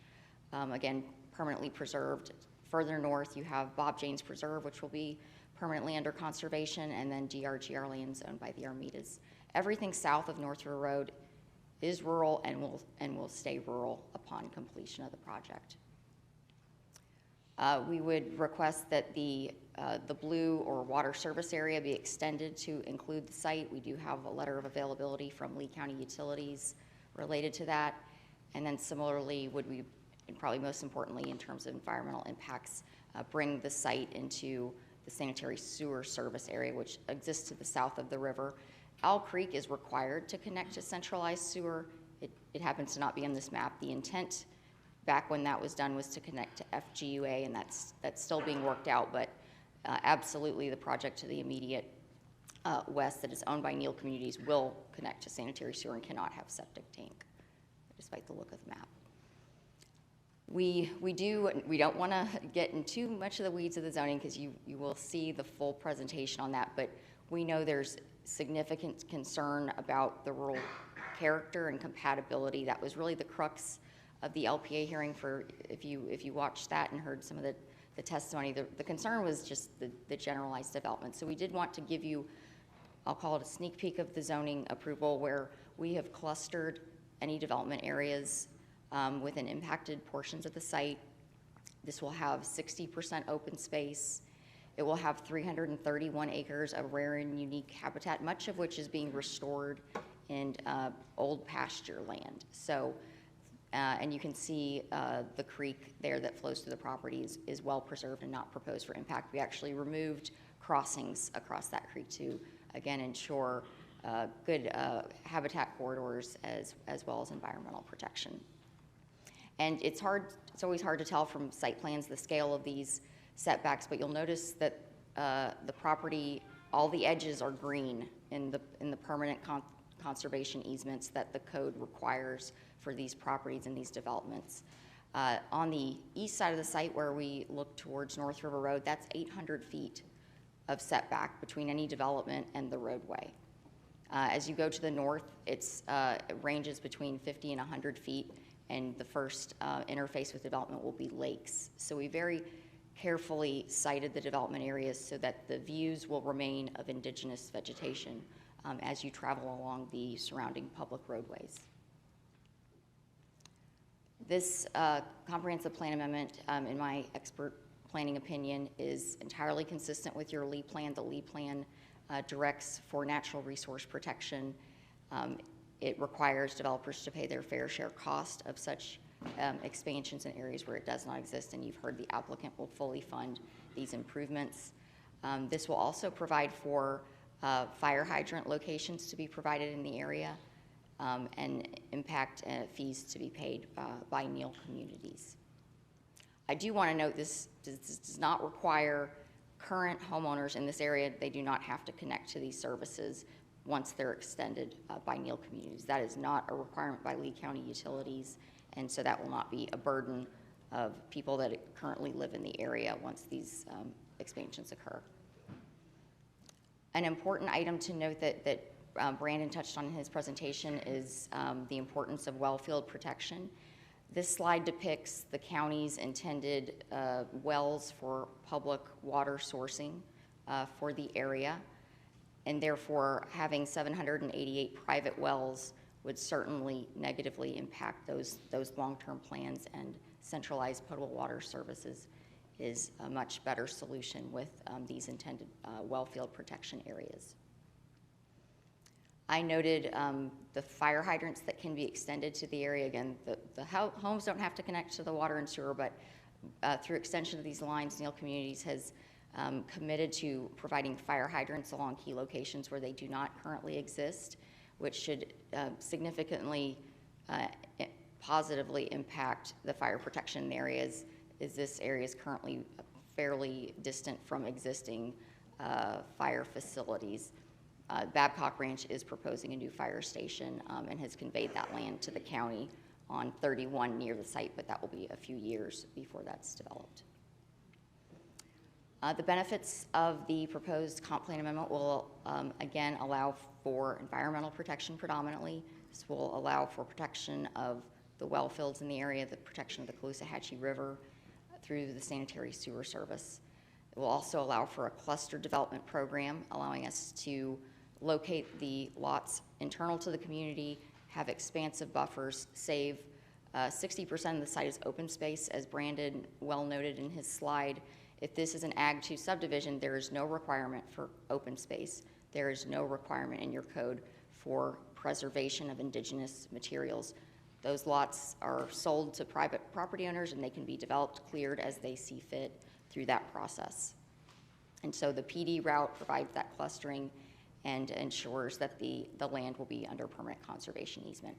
again, permanently preserved. Further north, you have Bob Janes Preserve, which will be permanently under conservation, and then DRGR lands owned by the Armitas. Everything south of North River Road is rural and will stay rural upon completion of the project. We would request that the blue or water service area be extended to include the site. We do have a letter of availability from Lee County Utilities related to that. And then similarly, would we, and probably most importantly in terms of environmental impacts, bring the site into the sanitary sewer service area, which exists to the south of the river. Owl Creek is required to connect to centralized sewer. It happens to not be on this map. The intent back when that was done was to connect to FGUA, and that's still being worked out, but absolutely the project to the immediate west that is owned by Neal Communities will connect to sanitary sewer and cannot have septic tank, despite the look of the map. We don't want to get in too much of the weeds of the zoning because you will see the full presentation on that, but we know there's significant concern about the rural character and compatibility. That was really the crux of the LPA hearing. For if you watched that and heard some of the testimony, the concern was just the generalized development. So we did want to give you, I'll call it a sneak peek of the zoning approval, where we have clustered any development areas within impacted portions of the site. This will have 60% open space. It will have 331 acres of rare and unique habitat, much of which is being restored in old pasture land. So, and you can see the creek there that flows through the property is well preserved and not proposed for impact. We actually removed crossings across that creek to, again, ensure good habitat corridors as well as environmental protection. And it's always hard to tell from site plans the scale of these setbacks, but you'll notice that the property, all the edges are green in the permanent conservation easements that the code requires for these properties and these developments. On the east side of the site where we look towards North River Road, that's 800 feet of setback between any development and the roadway. As you go to the north, it ranges between 50 and 100 feet, and the first interface with development will be lakes. So we very carefully sited the development areas so that the views will remain of indigenous vegetation as you travel along the surrounding public roadways. This comprehensive plan amendment, in my expert planning opinion, is entirely consistent with your Lee plan. The Lee plan directs for natural resource protection. It requires developers to pay their fair share cost of such expansions in areas where it does not exist, and you've heard the applicant will fully fund these improvements. This will also provide for fire hydrant locations to be provided in the area and impact fees to be paid by Neal Communities. I do want to note this does not require current homeowners in this area. They do not have to connect to these services once they're extended by Neal Communities. That is not a requirement by Lee County Utilities, and so that will not be a burden of people that currently live in the area once these expansions occur. An important item to note that Brandon touched on in his presentation is the importance of well field protection. This slide depicts the county's intended wells for public water sourcing for the area, and therefore having 788 private wells would certainly negatively impact those long-term plans, and centralized potable water services is a much better solution with these intended well field protection areas. I noted the fire hydrants that can be extended to the area. Again, the homes don't have to connect to the water and sewer, but through extension of these lines, Neal Communities has committed to providing fire hydrants along key locations where they do not currently exist, which should significantly positively impact the fire protection areas, as this area is currently fairly distant from existing fire facilities. Babcock Ranch is proposing a new fire station and has conveyed that land to the county on 31 near the site, but that will be a few years before that's developed. The benefits of the proposed comp plan amendment will again allow for environmental protection predominantly. This will allow for protection of the well fields in the area, the protection of the Caloosahatchee River through the sanitary sewer service. It will also allow for a cluster development program, allowing us to locate the lots internal to the community, have expansive buffers, save 60% of the site is open space, as Brandon well noted in his slide. If this is an Ag 2 subdivision, there is no requirement for open space. There is no requirement in your code for preservation of indigenous materials. Those lots are sold to private property owners, and they can be developed, cleared as they see fit through that process. And so the PD route provides that clustering and ensures that the land will be under permanent conservation easement.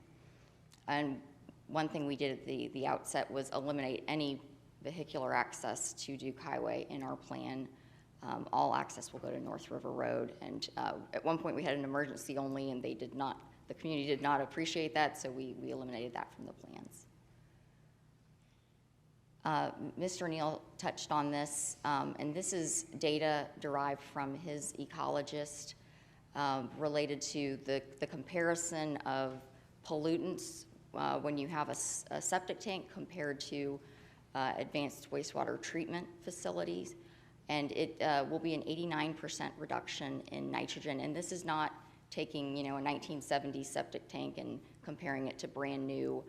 And one thing we did at the outset was eliminate any vehicular access to Duke Highway in our plan. All access will go to North River Road. And at one point we had an emergency only, and the community did not appreciate that, so we eliminated that from the plans. Mr. Neal touched on this, and this is data derived from his ecologist related to the comparison of pollutants when you have a septic tank compared to advanced wastewater treatment facilities. And it will be an 89% reduction in nitrogen. And this is not taking, a 1970s septic tank and comparing it to brand new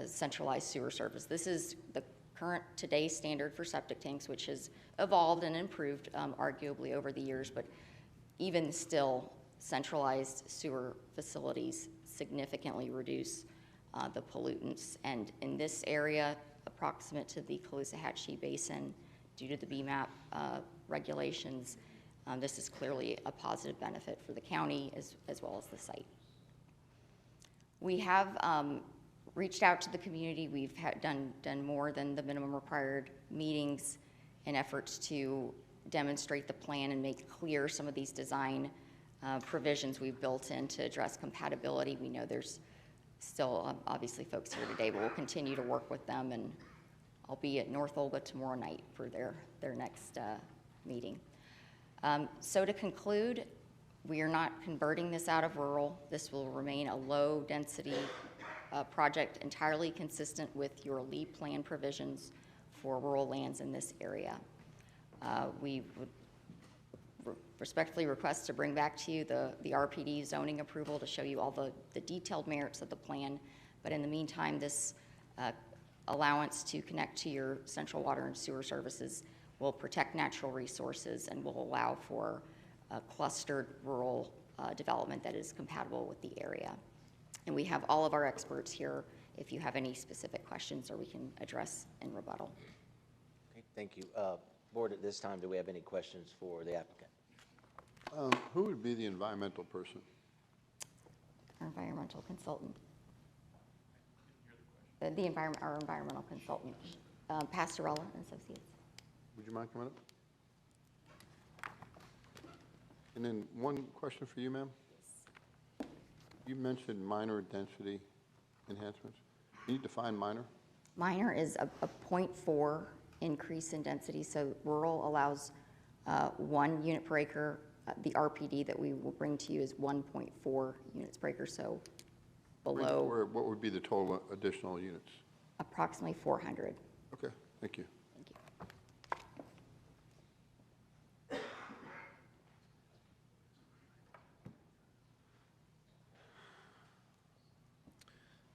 centralized sewer service. This is the current today's standard for septic tanks, which has evolved and improved arguably over the years, but even still, centralized sewer facilities significantly reduce the pollutants. And in this area, approximate to the Caloosahatchee Basin, due to the BMAP regulations, this is clearly a positive benefit for the county as well as the site. We have reached out to the community. We've done more than the minimum required meetings in efforts to demonstrate the plan and make clear some of these design provisions we've built in to address compatibility. We know there's still obviously folks here today, but we'll continue to work with them, and I'll be at North Olga tomorrow night for their next meeting. So to conclude, we are not converting this out of rural. This will remain a low-density project entirely consistent with your LEAP plan provisions for rural lands in this area. We would respectfully request to bring back to you the RPD zoning approval to show you all the detailed merits of the plan. But in the meantime, this allowance to connect to your central water and sewer services will protect natural resources and will allow for a clustered rural development that is compatible with the area. And we have all of our experts here if you have any specific questions or we can address in rebuttal. Okay, thank you. Board, at this time, do we have any questions for the applicant? Who would be the environmental person? Our environmental consultant. Our environmental consultant, Pastorella and Associates. Would you mind coming up? And then one question for you, ma'am. You mentioned minor density enhancements. Can you define minor? Minor is a 0.4 increase in density, so rural allows 1 unit per acre. The RPD that we will bring to you is 1.4 units per acre, so below. What would be the total additional units? Approximately 400. Okay, thank you. Thank you.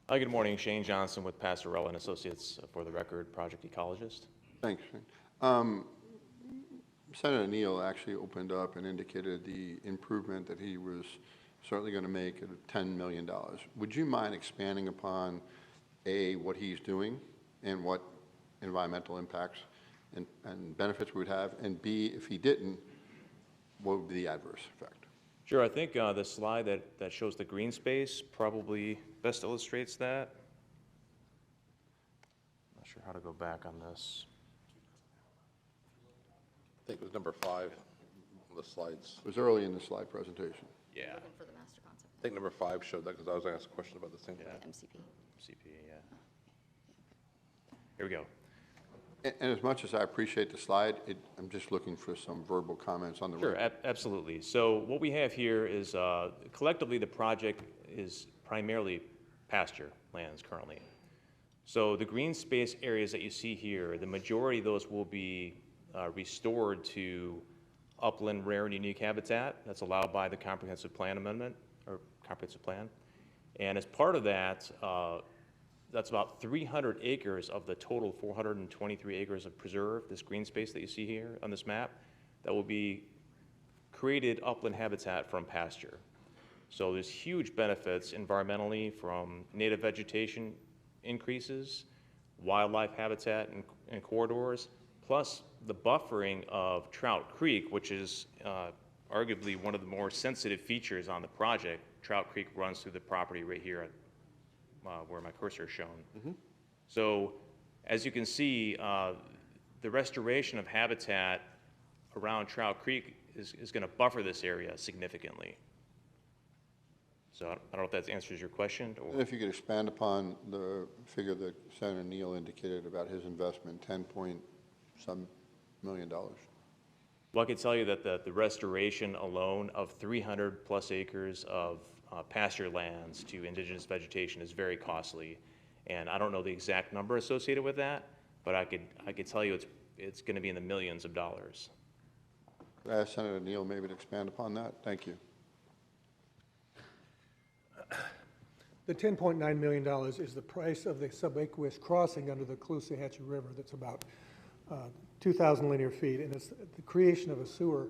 Hi, good morning. Shane Johnson with Pastorella and Associates, for the record, project ecologist. Thanks, Shane. Senator Neal actually opened up and indicated the improvement that he was certainly going to make it $10 million. Would you mind expanding upon, A, what he's doing and what environmental impacts and benefits we would have, and B, if he didn't, what would be the adverse effect? Sure, I think the slide that shows the green space probably best illustrates that. Not sure how to go back on this. I think it was number 5 on the slides. It was early in the slide presentation. Yeah. Looking for the master concept. I think number 5 showed that because I was asked a question about the same thing. MCP. CPA, yeah. Here we go. And as much as I appreciate the slide, I'm just looking for some verbal comments on the Sure, record. absolutely. So what we have here is collectively the project is primarily pasture lands currently. So the green space areas that you see here, the majority of those will be restored to upland rare and unique habitat that's allowed by the comprehensive plan amendment or comprehensive plan. And as part of that, that's about 300 acres of the total 423 acres of preserve, this green space that you see here on this map, that will be created upland habitat from pasture. So there's huge benefits environmentally from native vegetation increases, wildlife habitat and corridors, plus the buffering of Trout Creek, which is arguably one of the more sensitive features on the project. Trout Creek runs through the property right here at where my cursor is shown. So as you can see, the restoration of habitat around Trout Creek is going to buffer this area significantly. So I don't know if that answers your question. Or And if you could expand upon the figure that Senator Neal indicated about his investment, $10-some million. Well, I can tell you that the restoration alone of 300 plus acres of pasture lands to indigenous vegetation is very costly. And I don't know the exact number associated with that, but I could tell you it's going to be in the millions of dollars. Could I ask Senator Neal maybe to expand upon that? Thank you. The $10.9 million is the price of the subaqueous crossing under the Caloosahatchee River that's about 2,000 linear feet, and it's the creation of a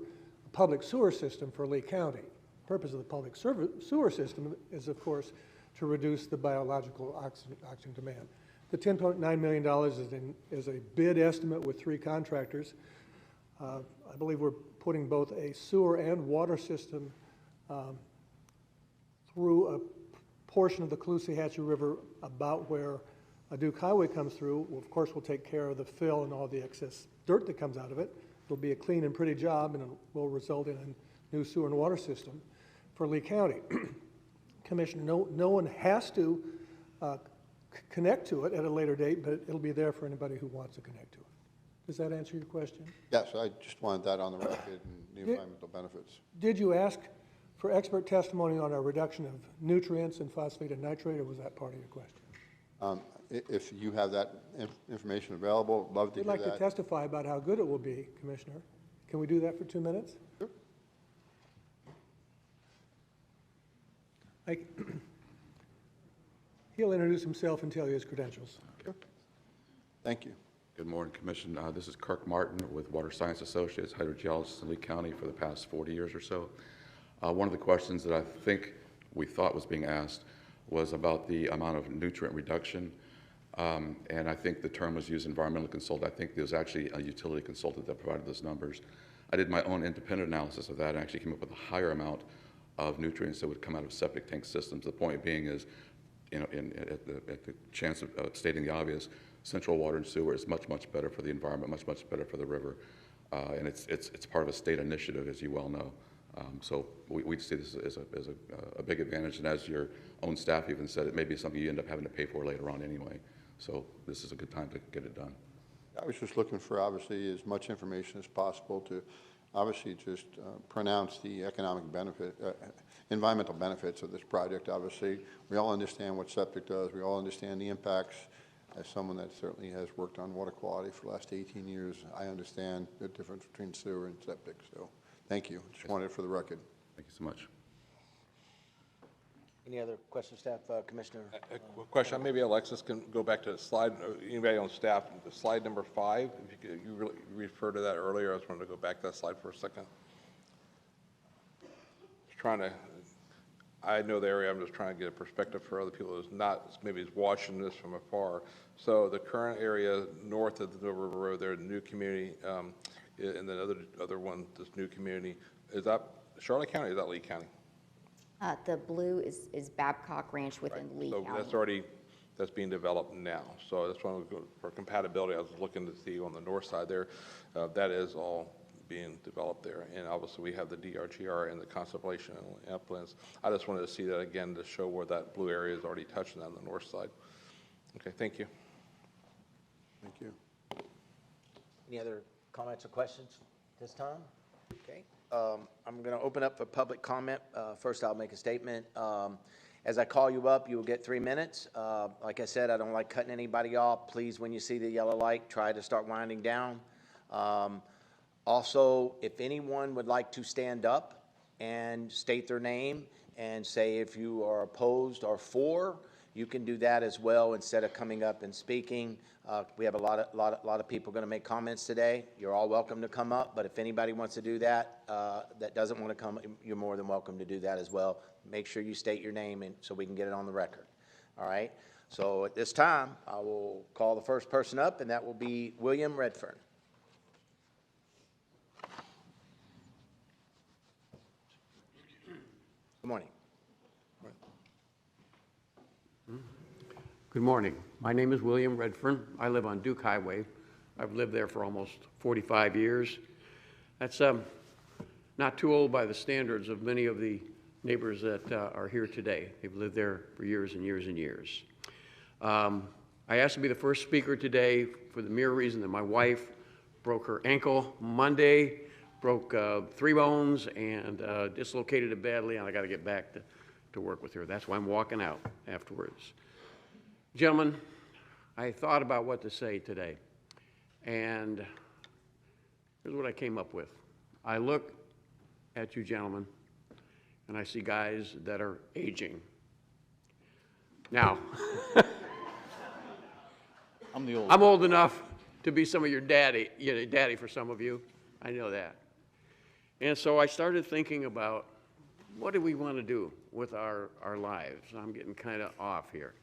public sewer system for Lee County. The purpose of the public sewer system is, of course, to reduce the biological oxygen demand. The $10.9 million is a bid estimate with 3 contractors. I believe we're putting both a sewer and water system through a portion of the Caloosahatchee River about where a Duke Highway comes through. Well, of course, we'll take care of the fill and all the excess dirt that comes out of it. It'll be a clean and pretty job, and it will result in a new sewer and water system for Lee County. Commissioner, no one has to connect to it at a later date, but it'll be there for anybody who wants to connect to it. Does that answer your question? Yes, I just wanted that on the record and the environmental benefits. Did you ask for expert testimony on a reduction of nutrients and phosphate and nitrate, or was that part of your question? If you have that information available, love to I'd hear like that. to testify about how good it will be, Commissioner. Can we do that for 2 minutes? Sure. He'll introduce himself and tell you his credentials. Okay. Thank you. Good morning, Commission. This is Kirk Martin with Water Science Associates, hydrogeologist in Lee County for the past 40 years or so. One of the questions that I think we thought was being asked was about the amount of nutrient reduction. And I think the term was used, environmental consultant. I think there was actually a utility consultant that provided those numbers. I did my own independent analysis of that and actually came up with a higher amount of nutrients that would come out of septic tank systems. The point being is, at the chance of stating the obvious, central water and sewer is much, much better for the environment, much, much better for the river. And it's part of a state initiative, as you well know. So we see this as a big advantage, and as your own staff even said, it may be something you end up having to pay for later on anyway. So this is a good time to get it done. I was just looking for, obviously, as much information as possible to obviously just pronounce the economic benefit, environmental benefits of this project. Obviously, we all understand what septic does. We all understand the impacts. As someone that certainly has worked on water quality for the last 18 years, I understand the difference between sewer and septic. So thank you. Just wanted it for the record. Thank you so much. Any other questions, staff? Commissioner? A question, maybe Alexis can go back to the slide, anybody on staff, the slide number 5, if you really referred to that earlier. I just wanted to go back to that slide for a second. Just trying to I know the area, I'm just trying to get a perspective for other people who's not, maybe is watching this from afar. So the current area north of the Mill River Road there, the new community, and then other one, this new community, is that Charlotte County or is that Lee County? The blue is Babcock Ranch within Lee So County. that's being developed now. So that's one for compatibility. I was looking to see on the north side there, that is all being developed there. And obviously we have the DRGR and the conservation and uplands. I just wanted to see that again to show where that blue area is already touching on the north side. Okay, thank you. Thank you. Any other comments or questions this time? Okay. I'm going to open up for public comment. First, I'll make a statement. As I call you up, you will get 3 minutes. Like I said, I don't like cutting anybody off. Please, when you see the yellow light, try to start winding down. Also, if anyone would like to stand up and state their name and say if you are opposed or for, you can do that as well instead of coming up and speaking. We have a lot of people going to make comments today. You're all welcome to come up, but if anybody wants to do that, that doesn't want to come, you're more than welcome to do that as well. Make sure you state your name and so we can get it on the record. All right? So at this time, I will call the first person up, and that will be William Redfern. Good morning. Good morning. My name is William Redfern. I live on Duke Highway. I've lived there for almost 45 years. That's not too old by the standards of many of the neighbors that are here today. They've lived there for years and years and years. I asked to be the first speaker today for the mere reason that my wife broke her ankle Monday, broke 3 bones, and dislocated it badly, and I got to get back to work with her. That's why I'm walking out afterwards. Gentlemen, I thought about what to say today, and here's what I came up with. I look at you gentlemen, and I see guys that are aging. Now, I'm old enough to be some of your daddy for some of you. I know that. And so I started thinking about what do we want to do with our lives? I'm getting kind of off here.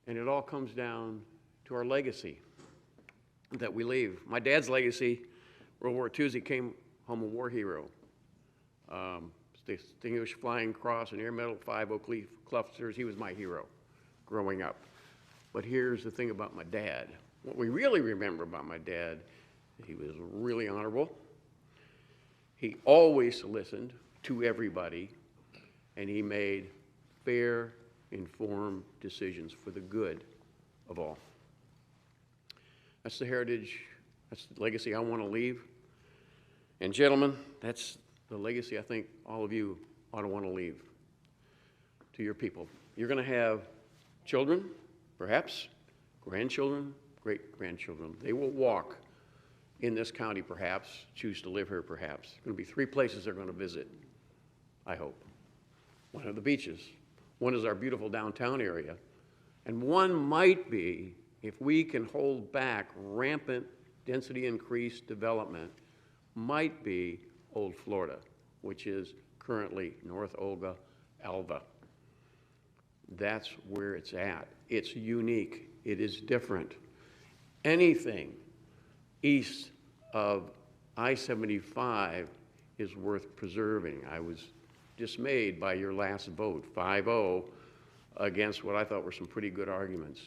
And it all comes down to our legacy that we leave. My dad's legacy, World War II, he came home a war hero. Distinguished Flying Cross and Air Medal 5 Oak Leaf Clusters. He was my hero growing up. But here's the thing about my dad. What we really remember about my dad, he was really honorable. He always listened to everybody, and he made fair, informed decisions for the good of all. That's the heritage, that's the legacy I want to leave. And gentlemen, that's the legacy I think all of you ought to want to leave to your people. You're going to have children, perhaps, grandchildren, great-grandchildren. They will walk in this county, perhaps, choose to live here, perhaps. There's going to be 3 places they're going to visit, I hope. One are the beaches. One is our beautiful downtown area. And one might be, if we can hold back rampant density increased development, might be Old Florida, which is currently North Olga, Alva. That's where it's at. It's unique. It is different. Anything east of I-75 is worth preserving. I was dismayed by your last vote, 5-0, against what I thought were some pretty good arguments.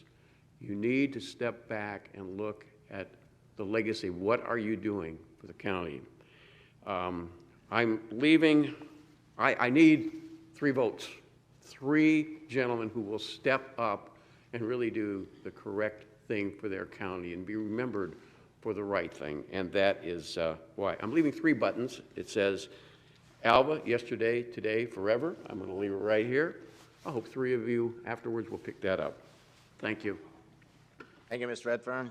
You need to step back and look at the legacy. What are you doing for the county? I'm leaving. I need 3 votes. 3 gentlemen who will step up and really do the correct thing for their county and be remembered for the right thing, and that is why. I'm leaving 3 buttons. It says, Alva, yesterday, today, forever. I'm going to leave it right here. I hope 3 of you afterwards will pick that up. Thank you. Thank you, Mr. Redfern.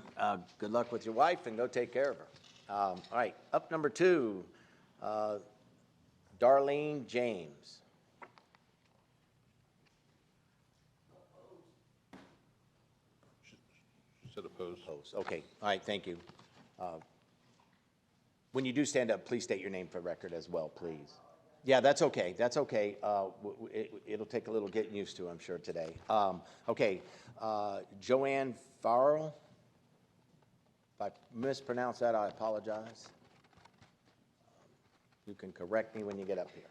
Good luck with your wife, and go take care of her. All right, up number 2, Darlene James. Said opposed. Opposed. Okay, all right, thank you. When you do stand up, please state your name for record as well, please. Yeah, that's okay, that's okay. It'll take a little getting used to, I'm sure, today. Okay, Joanne Farrell. If I mispronounce that, I apologize. You can correct me when you get up here.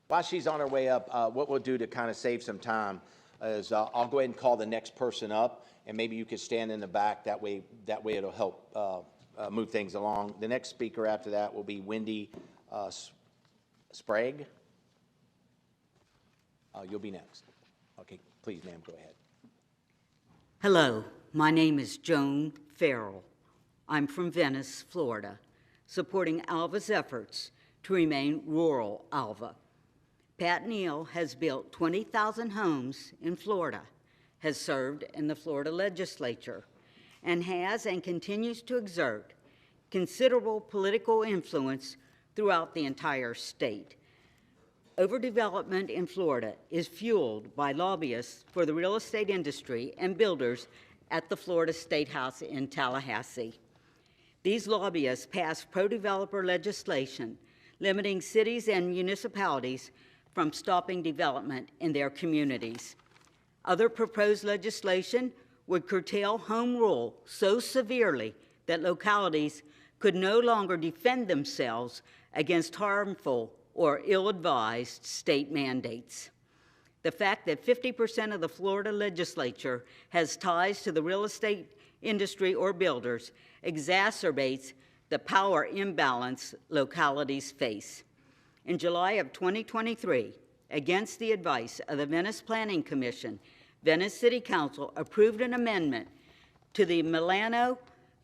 While she's on her way up, what we'll do to kind of save some time is I'll go ahead and call the next person up, and maybe you could stand in the back. That way it'll help move things along. The next speaker after that will be Wendy Sprague. You'll be next. Okay, please, ma'am, go ahead. Hello, my name is Joan Farrell. I'm from Venice, Florida, supporting Alva's efforts to remain rural Alva. Pat Neal has built 20,000 homes in Florida, has served in the Florida legislature, and has and continues to exert considerable political influence throughout the entire state. Overdevelopment in Florida is fueled by lobbyists for the real estate industry and builders at the Florida State House in Tallahassee. These lobbyists passed pro-developer legislation limiting cities and municipalities from stopping development in their communities. Other proposed legislation would curtail home rule so severely that localities could no longer defend themselves against harmful or ill-advised state mandates. The fact that 50% of the Florida legislature has ties to the real estate industry or builders exacerbates the power imbalance localities face. In July of 2023, against the advice of the Venice Planning Commission, Venice City Council approved an amendment to the Milano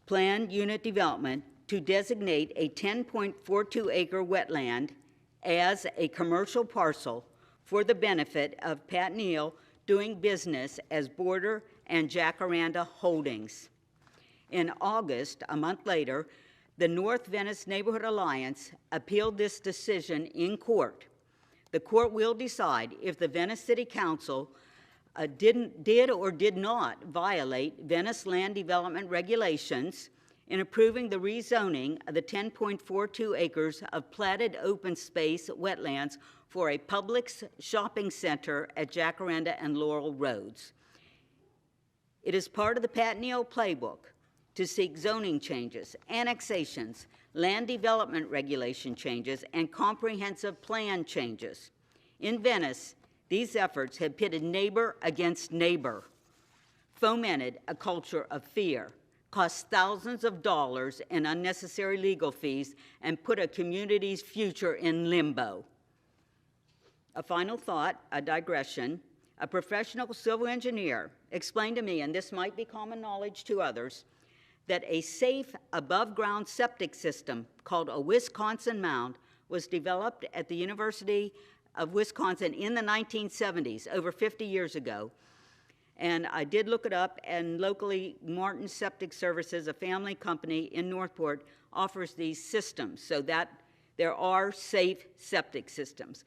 Planned Unit Development to designate a 10.42-acre wetland as a commercial parcel for the benefit of Pat Neal doing business as Border and Jacaranda Holdings. In August, a month later, the North Venice Neighborhood Alliance appealed this decision in court. The court will decide if the Venice City Council did or did not violate Venice land development regulations in approving the rezoning of the 10.42 acres of platted open space wetlands for a Publix shopping center at Jacaranda and Laurel Roads. It is part of the Pat Neal playbook to seek zoning changes, annexations, land development regulation changes, and comprehensive plan changes. In Venice, these efforts have pitted neighbor against neighbor, fomented a culture of fear, cost thousands of dollars in unnecessary legal fees, and put a community's future in limbo. A final thought, a digression. A professional civil engineer explained to me, and this might be common knowledge to others, that a safe above-ground septic system called a Wisconsin mound was developed at the University of Wisconsin in the 1970s, over 50 years ago. And I did look it up, and locally, Martin Septic Services, a family company in Northport, offers these systems so that there are safe septic systems.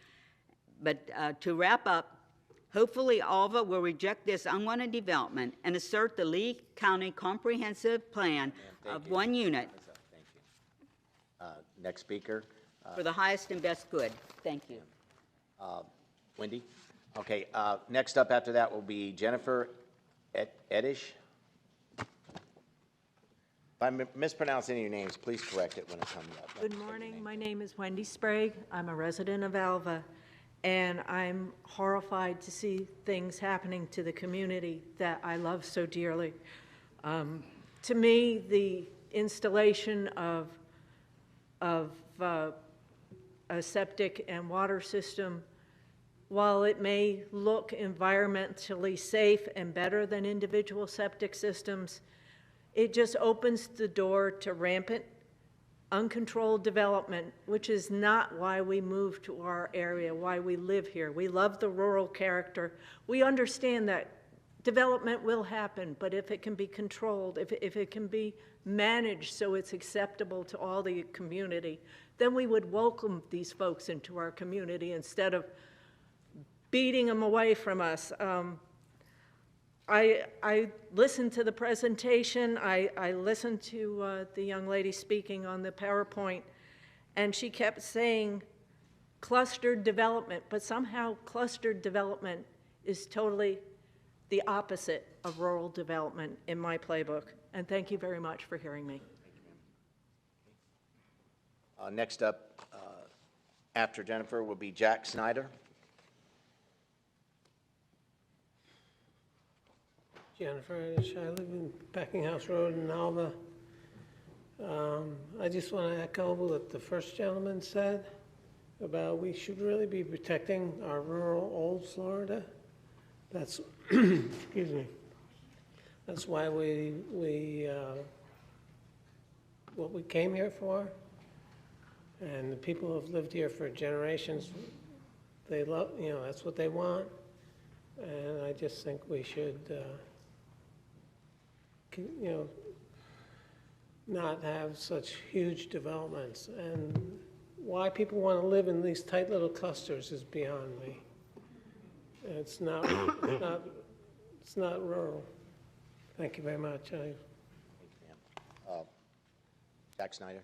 But to wrap up, hopefully Alva will reject this unwanted development and assert the Lee County Comprehensive Plan of one unit. Thank you. Next speaker. For the highest and best good. Thank you. Wendy? Okay, next up after that will be Jennifer Edish. If I'm mispronouncing any of your names, please correct it when it comes up. Good morning. My name is Wendy Sprague. I'm a resident of Alva, and I'm horrified to see things happening to the community that I love so dearly. To me, the installation of a septic and water system, while it may look environmentally safe and better than individual septic systems, it just opens the door to rampant, uncontrolled development, which is not why we moved to our area, why we live here. We love the rural character. We understand that development will happen, but if it can be controlled, if it can be managed so it's acceptable to all the community, then we would welcome these folks into our community instead of beating them away from us. I listened to the presentation, I listened to the young lady speaking on the PowerPoint, and she kept saying clustered development, but somehow clustered development is totally the opposite of rural development in my playbook. And thank you very much for hearing me. Next up, after Jennifer, will be Jack Snyder. Jennifer, I live in Packing House Road in Alva. I just want to echo what the first gentleman said about we should really be protecting our rural old Florida. That's, excuse me, that's why what we came here for. And the people who have lived here for generations, they love, that's what they want. And I just think we should, not have such huge developments. And why people want to live in these tight little clusters is beyond me. It's not, it's not rural. Thank you very much. Jack Snyder.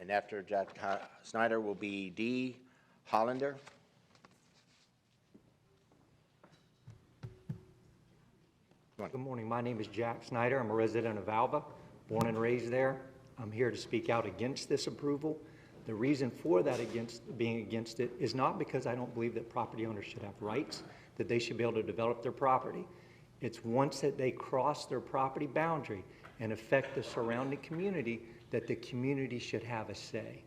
And after Jack Snyder will be Dee Hollander. Good morning. My name is Jack Snyder. I'm a resident of Alva, born and raised there. I'm here to speak out against this approval. The reason for that being against it is not because I don't believe that property owners should have rights, that they should be able to develop their property. It's once that they cross their property boundary and affect the surrounding community that the community should have a say.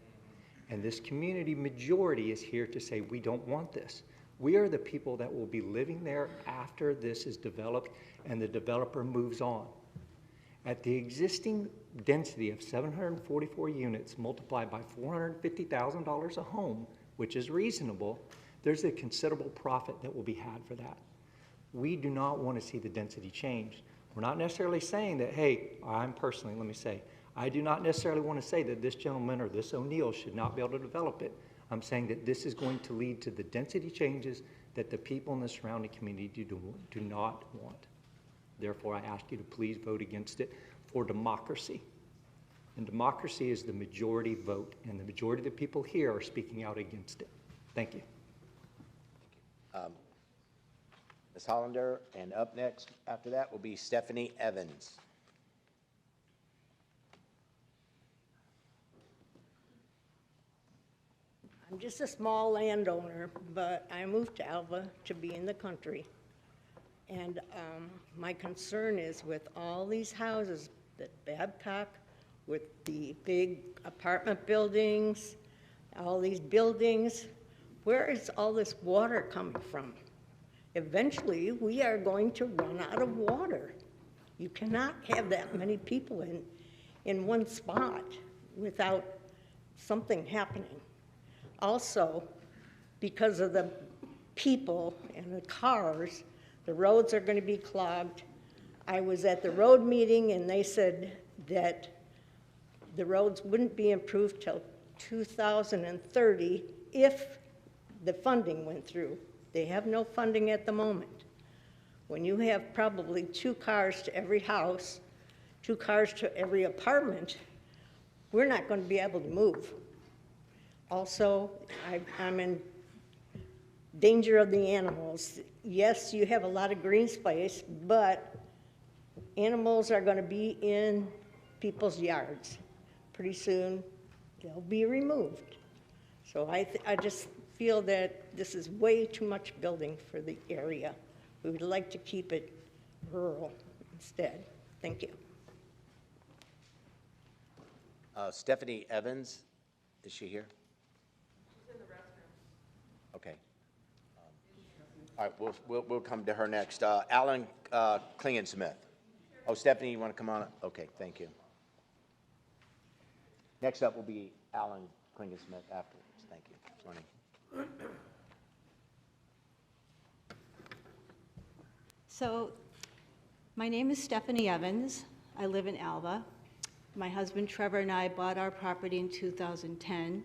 And this community majority is here to say, we don't want this. We are the people that will be living there after this is developed and the developer moves on. At the existing density of 744 units multiplied by $450,000 a home, which is reasonable, there's a considerable profit that will be had for that. We do not want to see the density changed. We're not necessarily saying that, hey, I'm personally, let me say, I do not necessarily want to say that this gentleman or this O'Neill should not be able to develop it. I'm saying that this is going to lead to the density changes that the people in the surrounding community do not want. Therefore, I ask you to please vote against it for democracy. And democracy is the majority vote, and the majority of the people here are speaking out against it. Thank you. Ms. Hollander, and up next after that will be Stephanie Evans. I'm just a small landowner, but I moved to Alva to be in the country. And my concern is with all these houses that Babcock, with the big apartment buildings, all these buildings, where is all this water coming from? Eventually, we are going to run out of water. You cannot have that many people in one spot without something happening. Also, because of the people and the cars, the roads are going to be clogged. I was at the road meeting and they said that the roads wouldn't be improved till 2030 if the funding went through. They have no funding at the moment. When you have probably 2 cars to every house, 2 cars to every apartment, we're not going to be able to move. Also, I'm in danger of the animals. Yes, you have a lot of green space, but animals are going to be in people's yards. Pretty soon, they'll be removed. So I just feel that this is way too much building for the area. We would like to keep it rural instead. Thank you. Stephanie Evans, is she here? She's in the restroom. Okay. All right, we'll come to her next. Alan Klingensmith. Oh, Stephanie, you want to come on? Okay, thank you. Next up will be Alan Klingensmith afterwards. Thank you. Morning. So, my name is Stephanie Evans. I live in Alva. My husband Trevor and I bought our property in 2010.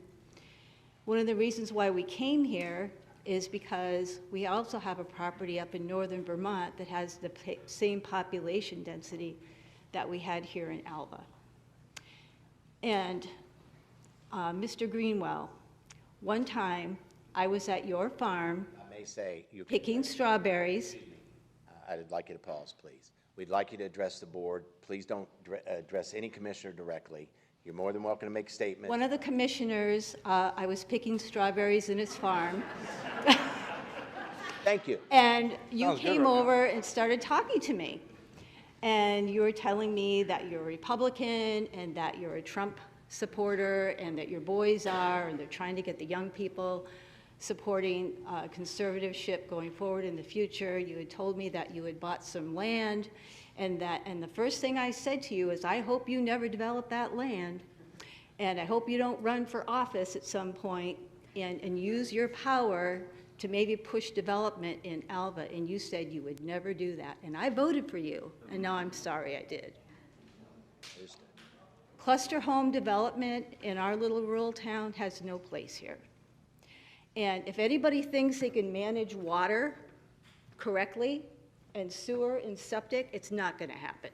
One of the reasons why we came here is because we also have a property up in northern Vermont that has the same population density that we had here in Alva. And Mr. Greenwell, one time I was at your farm I may say, you can, picking strawberries. I'd like you to pause, please. We'd like you to address the board. Please don't address any commissioner directly. You're more than welcome to make statements. One of the commissioners, I was picking strawberries in his farm. Thank you. And you Sounds good came right now. over and started talking to me. And you were telling me that you're a Republican and that you're a Trump supporter and that your boys are, and they're trying to get the young people supporting conservativeship going forward in the future. You had told me that you had bought some land, and the first thing I said to you is, I hope you never develop that land, and I hope you don't run for office at some point and use your power to maybe push development in Alva. And you said you would never do that. And I voted for you, and now I'm sorry I did. Cluster home development in our little rural town has no place here. And if anybody thinks they can manage water correctly and sewer and septic, it's not going to happen.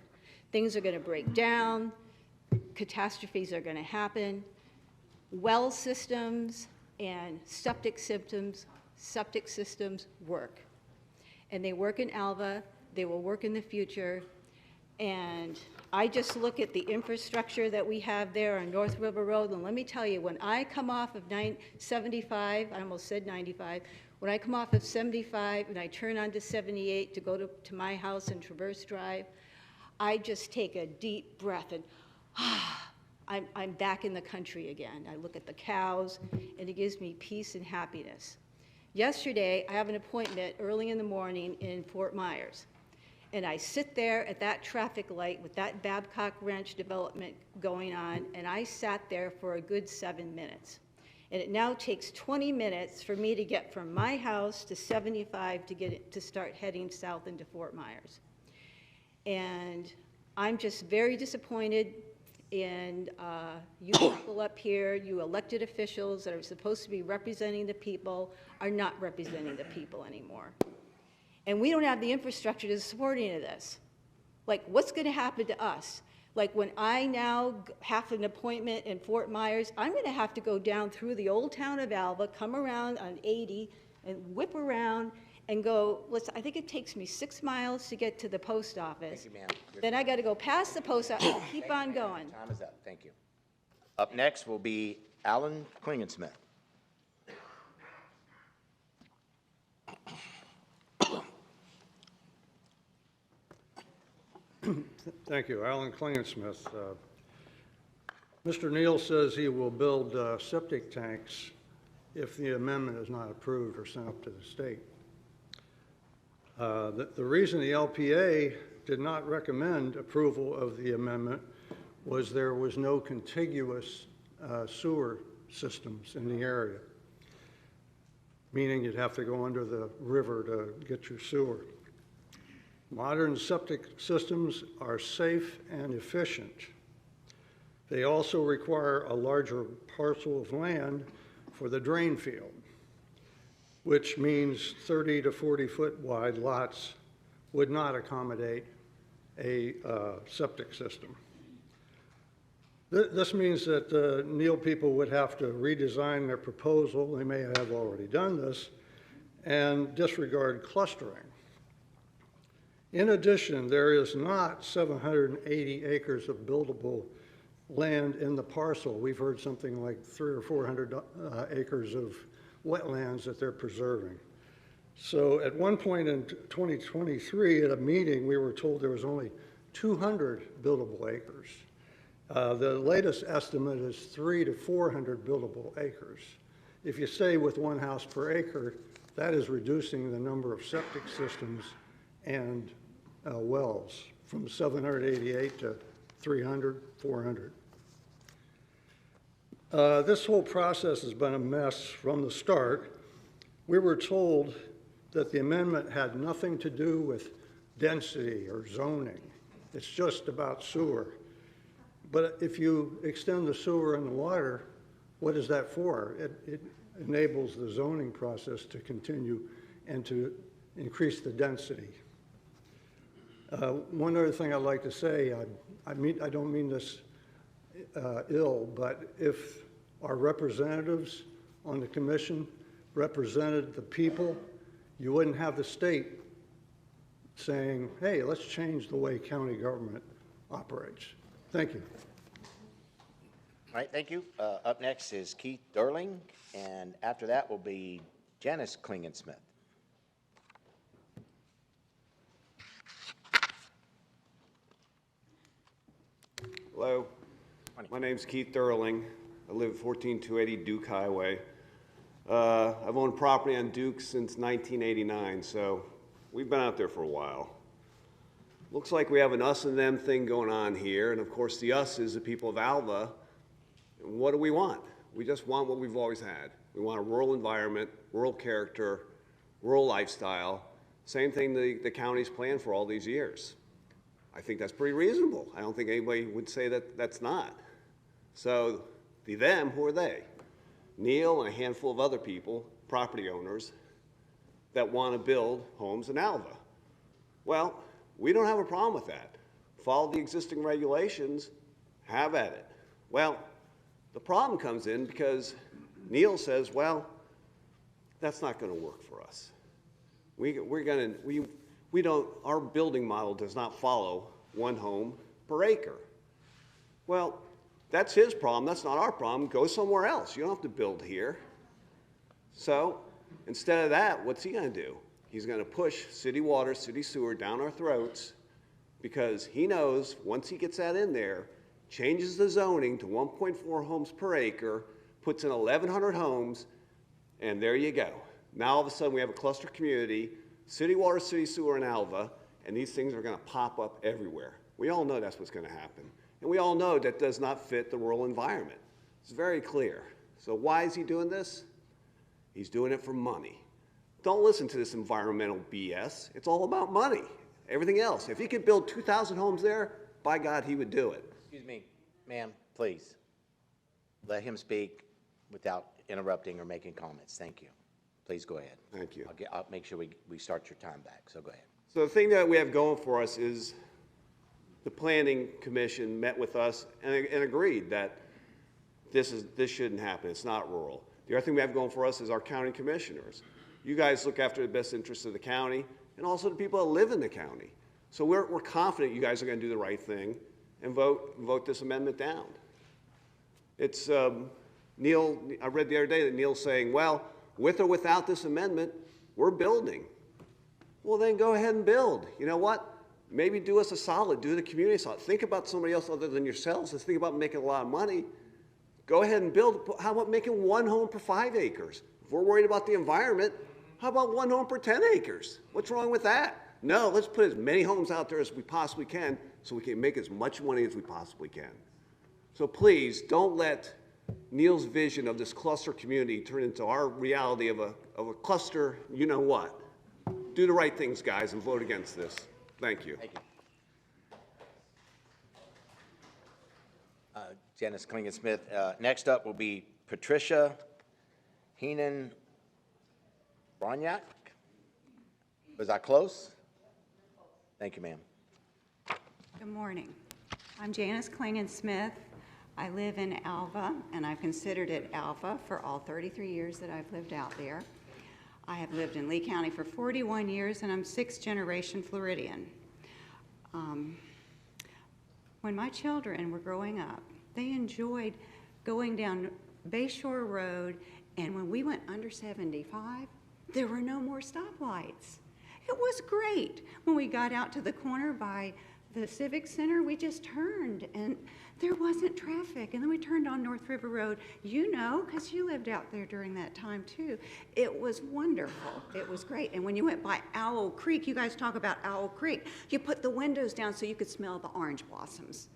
Things are going to break down. Catastrophes are going to happen. Well systems and septic systems work. And they work in Alva. They will work in the future. And I just look at the infrastructure that we have there on North River Road, and let me tell you, when I come off of 75, I almost said 95, when I come off of 75 and I turn onto 78 to go to my house in Traverse Drive, I just take a deep breath and I'm back in the country again. I look at the cows, and it gives me peace and happiness. Yesterday, I have an appointment early in the morning in Fort Myers. And I sit there at that traffic light with that Babcock Ranch development going on, and I sat there for a good 7 minutes. And it now takes 20 minutes for me to get from my house to 75 to start heading south into Fort Myers. And I'm just very disappointed in you people up here, you elected officials that are supposed to be representing the people are not representing the people anymore. And we don't have the infrastructure to support any of this. Like, what's going to happen to us? Like, when I now have an appointment in Fort Myers, I'm going to have to go down through the old town of Alva, come around on 80, and whip around and go, I think it takes me 6 miles to get to the post office. Thank you, ma'am. Then I got to go past the post office and keep on going. Time is up. Thank you. Up next will be Alan Klingensmith. Thank you. Alan Klingensmith. Mr. Neal says he will build septic tanks if the amendment is not approved or sent up to the state. The reason the LPA did not recommend approval of the amendment was there was no contiguous sewer systems in the area, meaning you'd have to go under the river to get your sewer. Modern septic systems are safe and efficient. They also require a larger parcel of land for the drain field, which means 30 to 40 foot wide lots would not accommodate a septic system. This means that the Neal people would have to redesign their proposal, they may have already done this, and disregard clustering. In addition, there is not 780 acres of buildable land in the parcel. We've heard something like 300 or 400 acres of wetlands that they're preserving. So at one point in 2023 at a meeting, we were told there was only 200 buildable acres. The latest estimate is 300 to 400 buildable acres. If you stay with 1 house per acre, that is reducing the number of septic systems and wells from 788 to 300, 400. This whole process has been a mess from the start. We were told that the amendment had nothing to do with density or zoning. It's just about sewer. But if you extend the sewer and the water, what is that for? enables the zoning process to continue and to increase the density. One other thing I'd like to say, I don't mean this ill, but if our representatives on the commission represented the people, you wouldn't have the state saying, hey, let's change the way county government operates. Thank you. All right, thank you. Up next is Keith Durling, and after that will be Janice Klingensmith. Hello, my name's Keith Durling. I live at 14280 Duke Highway. I've owned property on Duke since 1989, so we've been out there for a while. Looks like we have an us and them thing going on here, and of course the us is the people of Alva. And what do we want? We just want what we've always had. We want a rural environment, rural character, rural lifestyle. Same thing the county's planned for all these years. I think that's pretty reasonable. I don't think anybody would say that that's not. So the them, who are they? Neil and a handful of other people, property owners, that want to build homes in Alva. Well, we don't have a problem with that. Follow the existing regulations, have at it. Well, the problem comes in because Neil says, well, that's not going to work for us. Our building model does not follow 1 home per acre. Well, that's his problem. That's not our problem. Go somewhere else. You don't have to build here. So instead of that, what's he going to do? He's going to push city water, city sewer down our throats because he knows once he gets that in there, changes the zoning to 1.4 homes per acre, puts in 1,100 homes, and there you go. Now all of a sudden we have a cluster community, city water, city sewer in Alva, and these things are going to pop up everywhere. We all know that's what's going to happen. And we all know that does not fit the rural environment. It's very clear. So why is he doing this? He's doing it for money. Don't listen to this environmental BS. It's all about money. Everything else. If he could build 2,000 homes there, by God, he would do it. Excuse me, ma'am, please. Let him speak without interrupting or making comments. Thank you. Please go ahead. Thank you. I'll make sure we start your time back, so go ahead. So the thing that we have going for us is the Planning Commission met with us and agreed that this shouldn't happen. It's not rural. The other thing we have going for us is our county commissioners. You guys look after the best interests of the county and also the people that live in the county. So we're confident you guys are going to do the right thing and vote this amendment down. It's Neil, I read the other day that Neil's saying, well, with or without this amendment, we're building. Well, then go ahead and build. You know what? Maybe do us a solid, do the community a solid. Think about somebody else other than yourselves. Let's think about making a lot of money. Go ahead and build. How about making 1 home per 5 acres? If we're worried about the environment, how about 1 home per 10 acres? What's wrong with that? No, let's put as many homes out there as we possibly can so we can make as much money as we possibly can. So please don't let Neil's vision of this cluster community turn into our reality of a cluster, you know what. Do the right things, guys, and vote against this. Thank you. Thank you. Janice Klingensmith. Next up will be Patricia Heenan Bronyak. Was I close? Thank you, ma'am. Good morning. I'm Janice Klingensmith. I live in Alva, and I've considered it Alva for all 33 years that I've lived out there. I have lived in Lee County for 41 years, and I'm 6th generation Floridian. When my children were growing up, they enjoyed going down Bayshore Road, and when we went under 75, there were no more stoplights. It was great. When we got out to the corner by the Civic Center, we just turned, and there wasn't traffic. And then we turned on North River Road, you know, because you lived out there during that time, too. It was wonderful. It was great. And when you went by Owl Creek, you guys talk about Owl Creek, you put the windows down so you could smell the orange blossoms.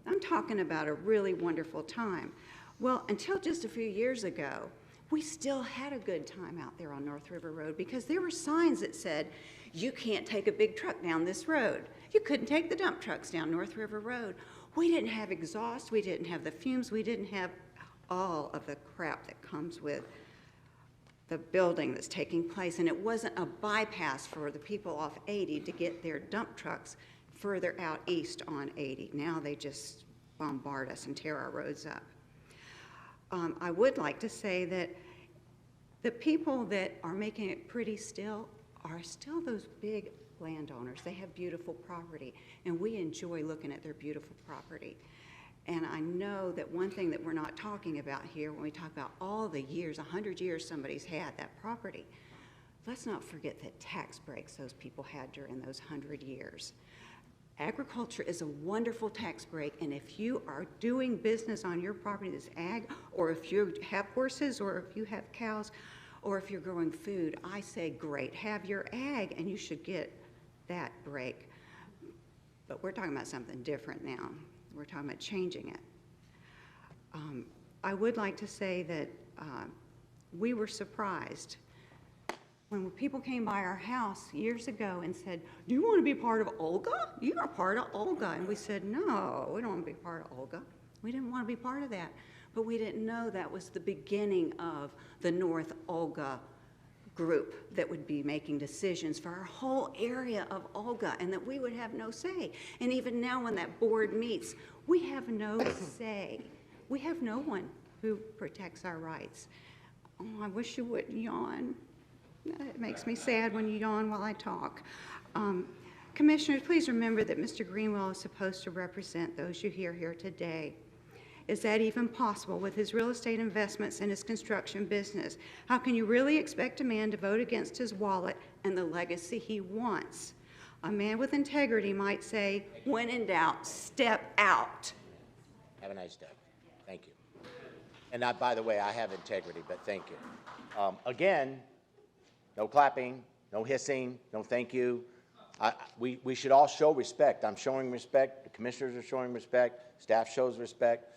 I'm talking about a really wonderful time. Well, until just a few years ago, we still had a good time out there on North River Road because there were signs that said, you can't take a big truck down this road. You couldn't take the dump trucks down North River Road. We didn't have exhaust, we didn't have the fumes, we didn't have all of the crap that comes with the building that's taking place, and it wasn't a bypass for the people off 80 to get their dump trucks further out east on 80. Now they just bombard us and tear our roads up. I would like to say that the people that are making it pretty still are still those big landowners. They have beautiful property, and we enjoy looking at their beautiful property. And I know that one thing that we're not talking about here when we talk about all the years, 100 years somebody's had that property, let's not forget the tax breaks those people had during those 100 years. Agriculture is a wonderful tax break, and if you are doing business on your property that's ag, or if you have horses, or if you have cows, or if you're growing food, I say great, have your ag, and you should get that break. But we're talking about something different now. We're talking about changing it. I would like to say that we were surprised when people came by our house years ago and said, "Do you want to be part of Olga? You are part of Olga." And we said, "No, we don't want to be part of Olga." We didn't want to be part of that. But we didn't know that was the beginning of the North Olga group that would be making decisions for our whole area of Olga, and that we would have no say. And even now when that board meets, we have no say. We have no one who protects our rights. Oh, I wish you wouldn't yawn. It makes me sad when you yawn while I talk. Commissioners, please remember that Mr. Greenwell is supposed to represent those you hear here today. Is that even possible with his real estate investments and his construction business? How can you really expect a man to vote against his wallet and the legacy he wants? A man with integrity might say, when in doubt, step out. Have a nice day. Thank you. And by the way, I have integrity, but thank you. Again, no clapping, no hissing, no thank you. We should all show respect. I'm showing respect. The commissioners are showing respect. Staff shows respect.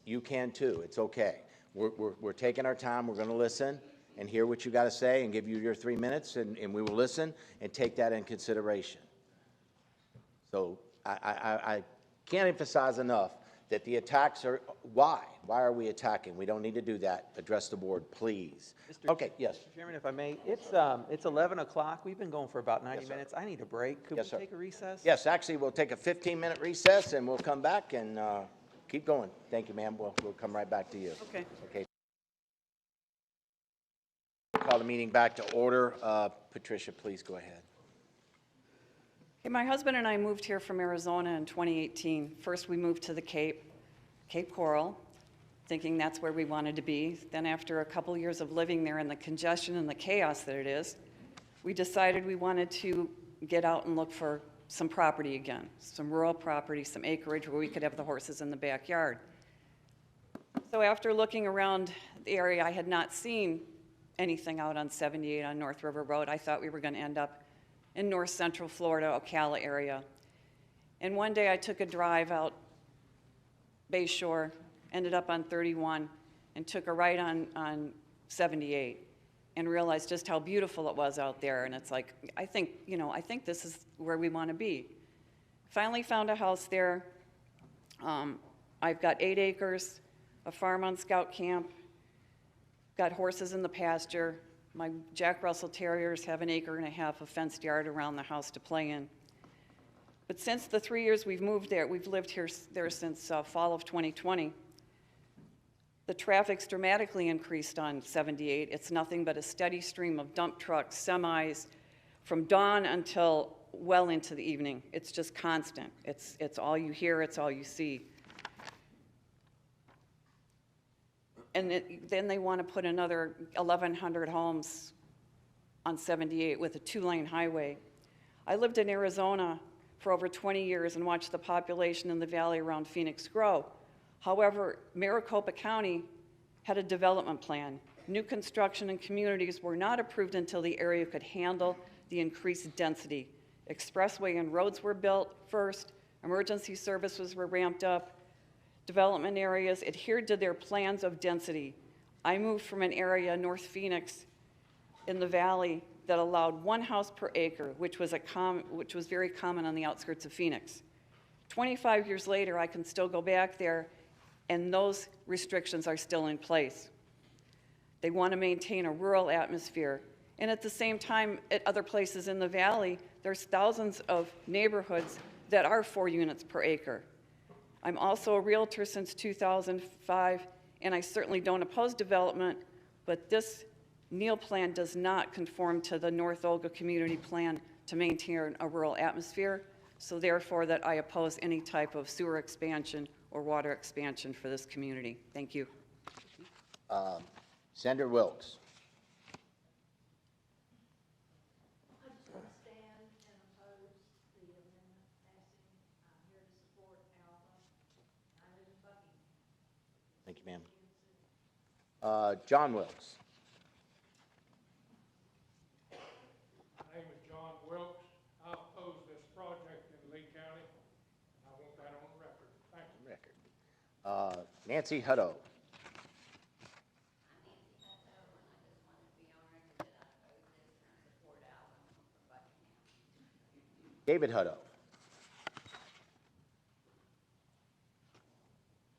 You can too. It's okay. We're taking our time. We're going to listen and hear what you got to say and give you your 3 minutes, and we will listen and take that in consideration. So I can't emphasize enough that the attacks are, why? Why are we attacking? We don't need to do that. Address the board, please. Okay, yes. Mr. Chairman, if I may, it's 11 o'clock. We've been going for about 90 minutes. I need a break. Could we take a recess? Yes, actually, we'll take a 15-minute recess, and we'll come back and keep going. Thank you, ma'am. We'll come right back to you. Okay. Okay. Call the meeting back to order. Patricia, please go ahead. Okay, my husband and I moved here from Arizona in 2018. First, we moved to the Cape Coral, thinking that's where we wanted to be. Then after a couple years of living there and the congestion and the chaos that it is, we decided we wanted to get out and look for some property again, some rural property, some acreage where we could have the horses in the backyard. So after looking around the area, I had not seen anything out on 78 on North River Road. I thought we were going to end up in north central Florida, Ocala area. And one day I took a drive out Bayshore, ended up on 31, and took a right on 78, and realized just how beautiful it was out there. And it's like, I think this is where we want to be. Finally found a house there. I've got 8 acres, a farm on Scout Camp, got horses in the pasture. My Jack Russell Terriers have 1.5 acres of fenced yard around the house to play in. But since the 3 years we've moved there, we've lived there since fall of 2020, the traffic's dramatically increased on 78. It's nothing but a steady stream of dump trucks, semis, from dawn until well into the evening. It's just constant. It's all you hear, it's all you see. And then they want to put another 1,100 homes on 78 with a 2-lane highway. I lived in Arizona for over 20 years and watched the population in the valley around Phoenix grow. However, Maricopa County had a development plan. New construction and communities were not approved until the area could handle the increased density. Expressway and roads were built first, emergency services were ramped up, development areas adhered to their plans of density. I moved from an area, North Phoenix, in the valley that allowed 1 house per acre, which was very common on the outskirts of Phoenix. 25 years later, I can still go back there, and those restrictions are still in place. They want to maintain a rural atmosphere. And at the same time, at other places in the valley, there's thousands of neighborhoods that are 4 units per acre. I'm also a realtor since 2005, and I certainly don't oppose development, but this Neal plan does not conform to the North Olga Community Plan to maintain a rural atmosphere, so therefore that I oppose any type of sewer expansion or water expansion for this community. Thank you. Senator Wilkes. Thank you, ma'am. John Wilkes. My name is John Wilkes. I oppose this project in Lee County. I want that on record. Thank you. Nancy Hutto. David Hutto.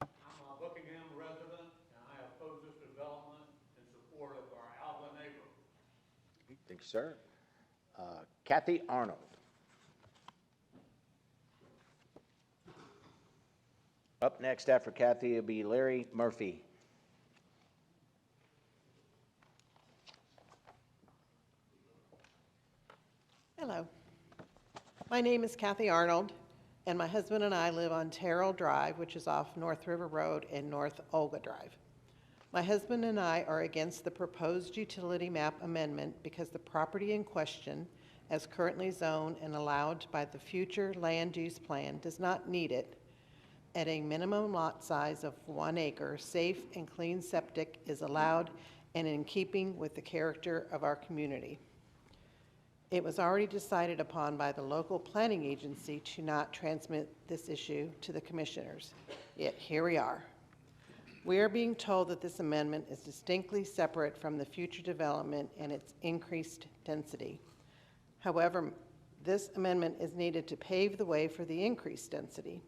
I'm a Buckingham resident, and I oppose this development in support of our Alva neighbor. Thank you, sir. Kathy Arnold. Up next after Kathy will be Larry Murphy. Hello. My name is Kathy Arnold, and my husband and I live on Terrell Drive, which is off North River Road and North Olga Drive. My husband and I are against the proposed utility map amendment because the property in question, as currently zoned and allowed by the future land use plan, does not need it. At a minimum lot size of 1 acre, safe and clean septic is allowed and in keeping with the character of our community. It was already decided upon by the local planning agency to not transmit this issue to the commissioners, yet here we are. We are being told that this amendment is distinctly separate from the future development and its increased density. However, this amendment is needed to pave the way for the increased density.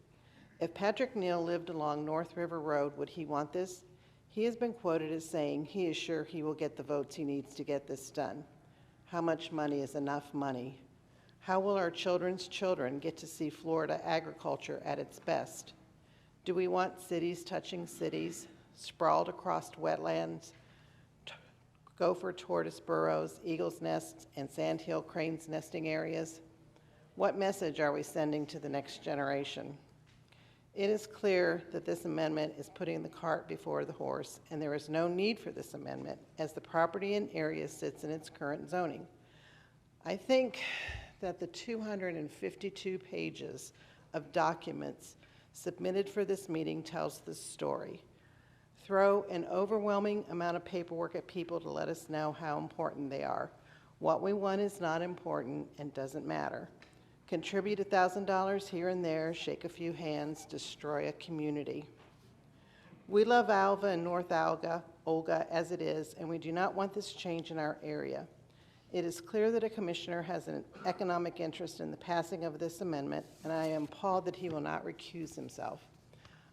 If Patrick Neal lived along North River Road, would he want this? He has been quoted as saying he is sure he will get the votes he needs to get this done. How much money is enough money? How will our children's children get to see Florida agriculture at its best? Do we want cities touching cities, sprawled across wetlands, gopher tortoise burrows, eagle's nests, and sandhill cranes nesting areas? What message are we sending to the next generation? It is clear that this amendment is putting the cart before the horse, and there is no need for this amendment as the property and area sits in its current zoning. I think that the 252 pages of documents submitted for this meeting tells this story. Throw an overwhelming amount of paperwork at people to let us know how important they are. What we want is not important and doesn't matter. Contribute $1,000 here and there, shake a few hands, destroy a community. We love Alva and North Olga as it is, and we do not want this change in our area. It is clear that a commissioner has an economic interest in the passing of this amendment, and I am appalled that he will not recuse himself.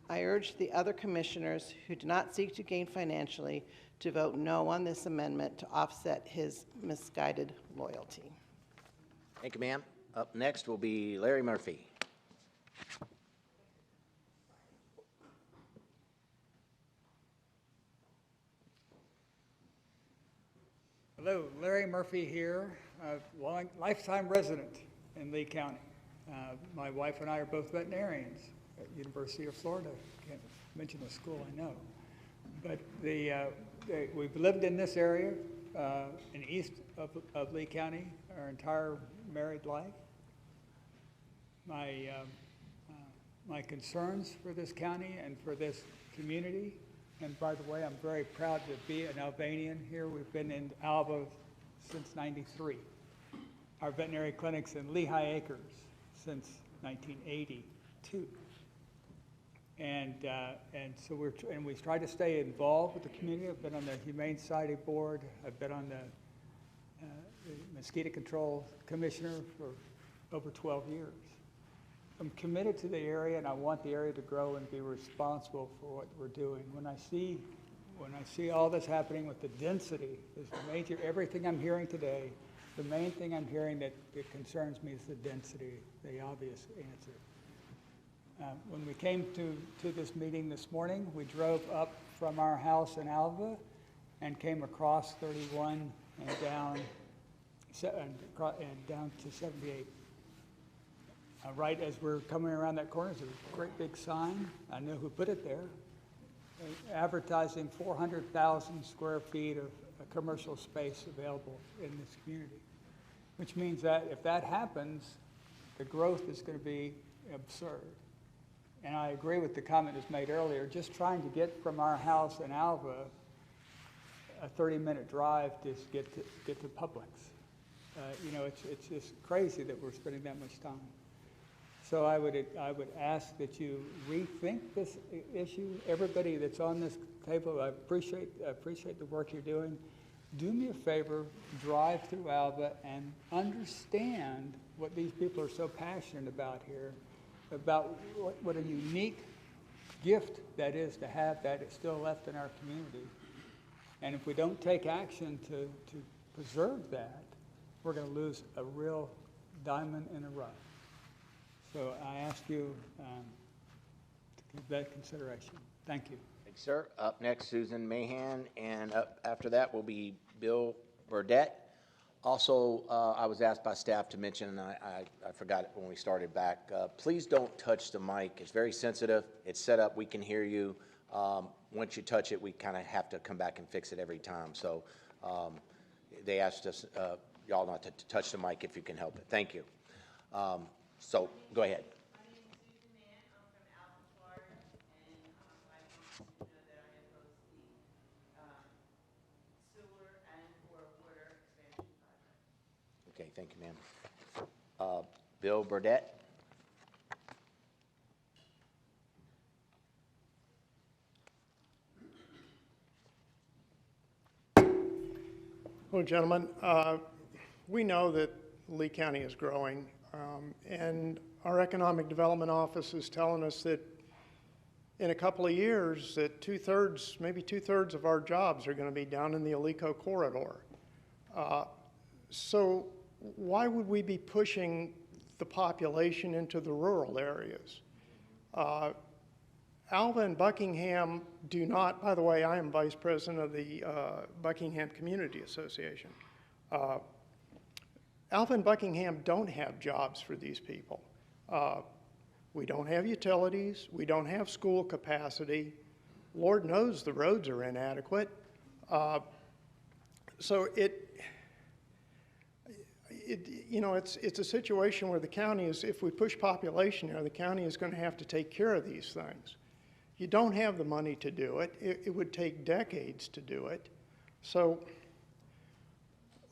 I urge the other commissioners who do not seek to gain financially to vote no on this amendment to offset his misguided loyalty. Thank you, ma'am. Up next will be Larry Murphy. Hello, Larry Murphy here, lifetime resident in Lee County. My wife and I are both veterinarians at University of Florida. Can't mention the school, I know. But we've lived in this area in east of Lee County our entire married life. My concerns for this county and for this community, and by the way, I'm very proud to be an Albanian here. We've been in Alva since '93. Our veterinary clinic's in Lehigh Acres since 1982. And so we've tried to stay involved with the community. I've been on the Humane Society Board. I've been on the Mosquito Control Commissioner for over 12 years. I'm committed to the area, and I want the area to grow and be responsible for what we're doing. When I see when I see all this happening with the density, is the major, everything I'm hearing today, the main thing I'm hearing that concerns me is the density, the obvious answer. When we came to this meeting this morning, we drove up from our house in Alva and came across 31 and down to 78. Right as we're coming around that corner, there's a great big sign. I know who put it there, advertising 400,000 square feet of commercial space available in this community, which means that if that happens, the growth is going to be absurd. And I agree with the comment that was made earlier, just trying to get from our house in Alva a 30-minute drive to get to Publix. You know, it's just crazy that we're spending that much time. So I would ask that you rethink this issue. Everybody that's on this table, I appreciate the work you're doing. Do me a favor, drive through Alva and understand what these people are so passionate about here, about what a unique gift that is to have that it's still left in our community. And if we don't take action to preserve that, we're going to lose a real diamond in the rough. So I ask you to give that consideration. Thank you. Thanks, sir. Up next, Susan Mahan, and up after that will be Bill Burdette. Also, I was asked by staff to mention, and I forgot it when we started back, please don't touch the mic. It's very sensitive. It's set up. We can hear you. Once you touch it, we kind of have to come back and fix it every time. So they asked us, y'all not to touch the mic if you can help it. Thank you. So go ahead. My name is Susan Mann. I'm from Alva, Florida, and I want you to know that I oppose the sewer and/or water expansion project. Okay, thank you, ma'am. Bill Burdette. Well, gentlemen, we know that Lee County is growing, and our Economic Development Office is telling us that in a couple of years that maybe two-thirds of our jobs are going to be down in the Alico corridor. So why would we be pushing the population into the rural areas? Alva and Buckingham do not, by the way, I am vice president of the Buckingham Community Association. Alva and Buckingham don't have jobs for these people. We don't have utilities. We don't have school capacity. Lord knows the roads are inadequate. So it's a situation where the county is, if we push population here, the county is going to have to take care of these things. You don't have the money to do it. It would take decades to do it. So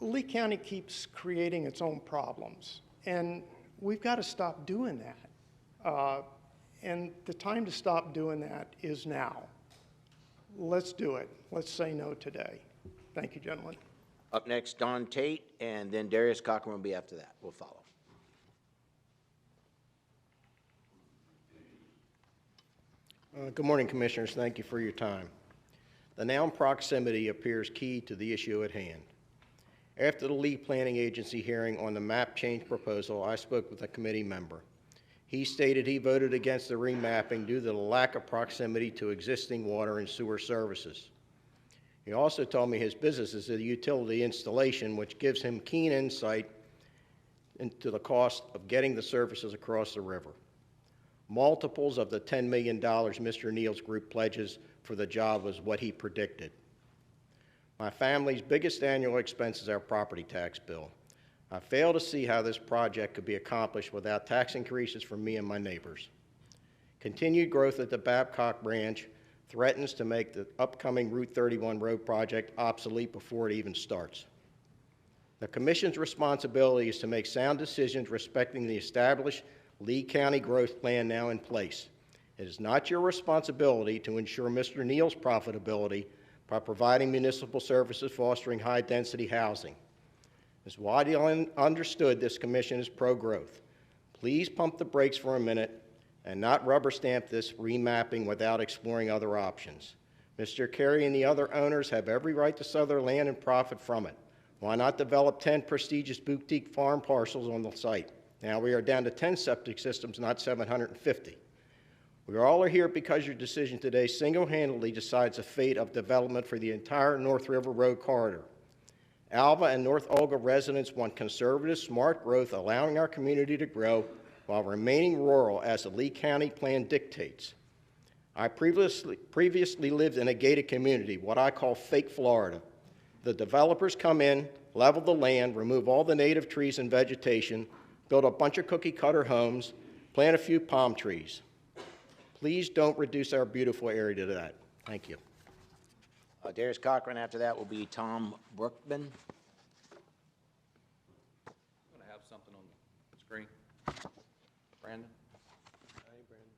Lee County keeps creating its own problems, and we've got to stop doing that. And the time to stop doing that is now. Let's do it. Let's say no today. Thank you, gentlemen. Up next, Don Tate, and then Darius Cochran will be after that. We'll follow. Good morning, Commissioners. Thank you for your time. The noun proximity appears key to the issue at hand. After the Lee Planning Agency hearing on the map change proposal, I spoke with a committee member. He stated he voted against the remapping due to the lack of proximity to existing water and sewer services. He also told me his business is a utility installation, which gives him keen insight into the cost of getting the services across the river. Multiples of the $10 million Mr. Neal's group pledges for the job was what he predicted. My family's biggest annual expense is our property tax bill. I fail to see how this project could be accomplished without tax increases for me and my neighbors. Continued growth at the Babcock branch threatens to make the upcoming Route 31 road project obsolete before it even starts. The Commission's responsibility is to make sound decisions respecting the established Lee County growth plan now in place. It is not your responsibility to ensure Mr. Neal's profitability by providing municipal services fostering high-density housing. It's widely understood this Commission is pro-growth. Please pump the brakes for a minute and not rubber stamp this remapping without exploring other options. Mr. Carey and the other owners have every right to sell their land and profit from it. Why not develop 10 prestigious boutique farm parcels on the site? Now we are down to 10 septic systems, not 750. We all are here because your decision today single-handedly decides the fate of development for the entire North River Road corridor. Alva and North Olga residents want conservative, smart growth, allowing our community to grow while remaining rural as the Lee County plan dictates. I previously lived in a gated community, what I call fake Florida. The developers come in, level the land, remove all the native trees and vegetation, build a bunch of cookie-cutter homes, plant a few palm trees. Please don't reduce our beautiful area to that. Thank you. Darius Cochran. After that will be Tom Brookman. I'm going to have something on the screen. Brandon? Hey, Brandon.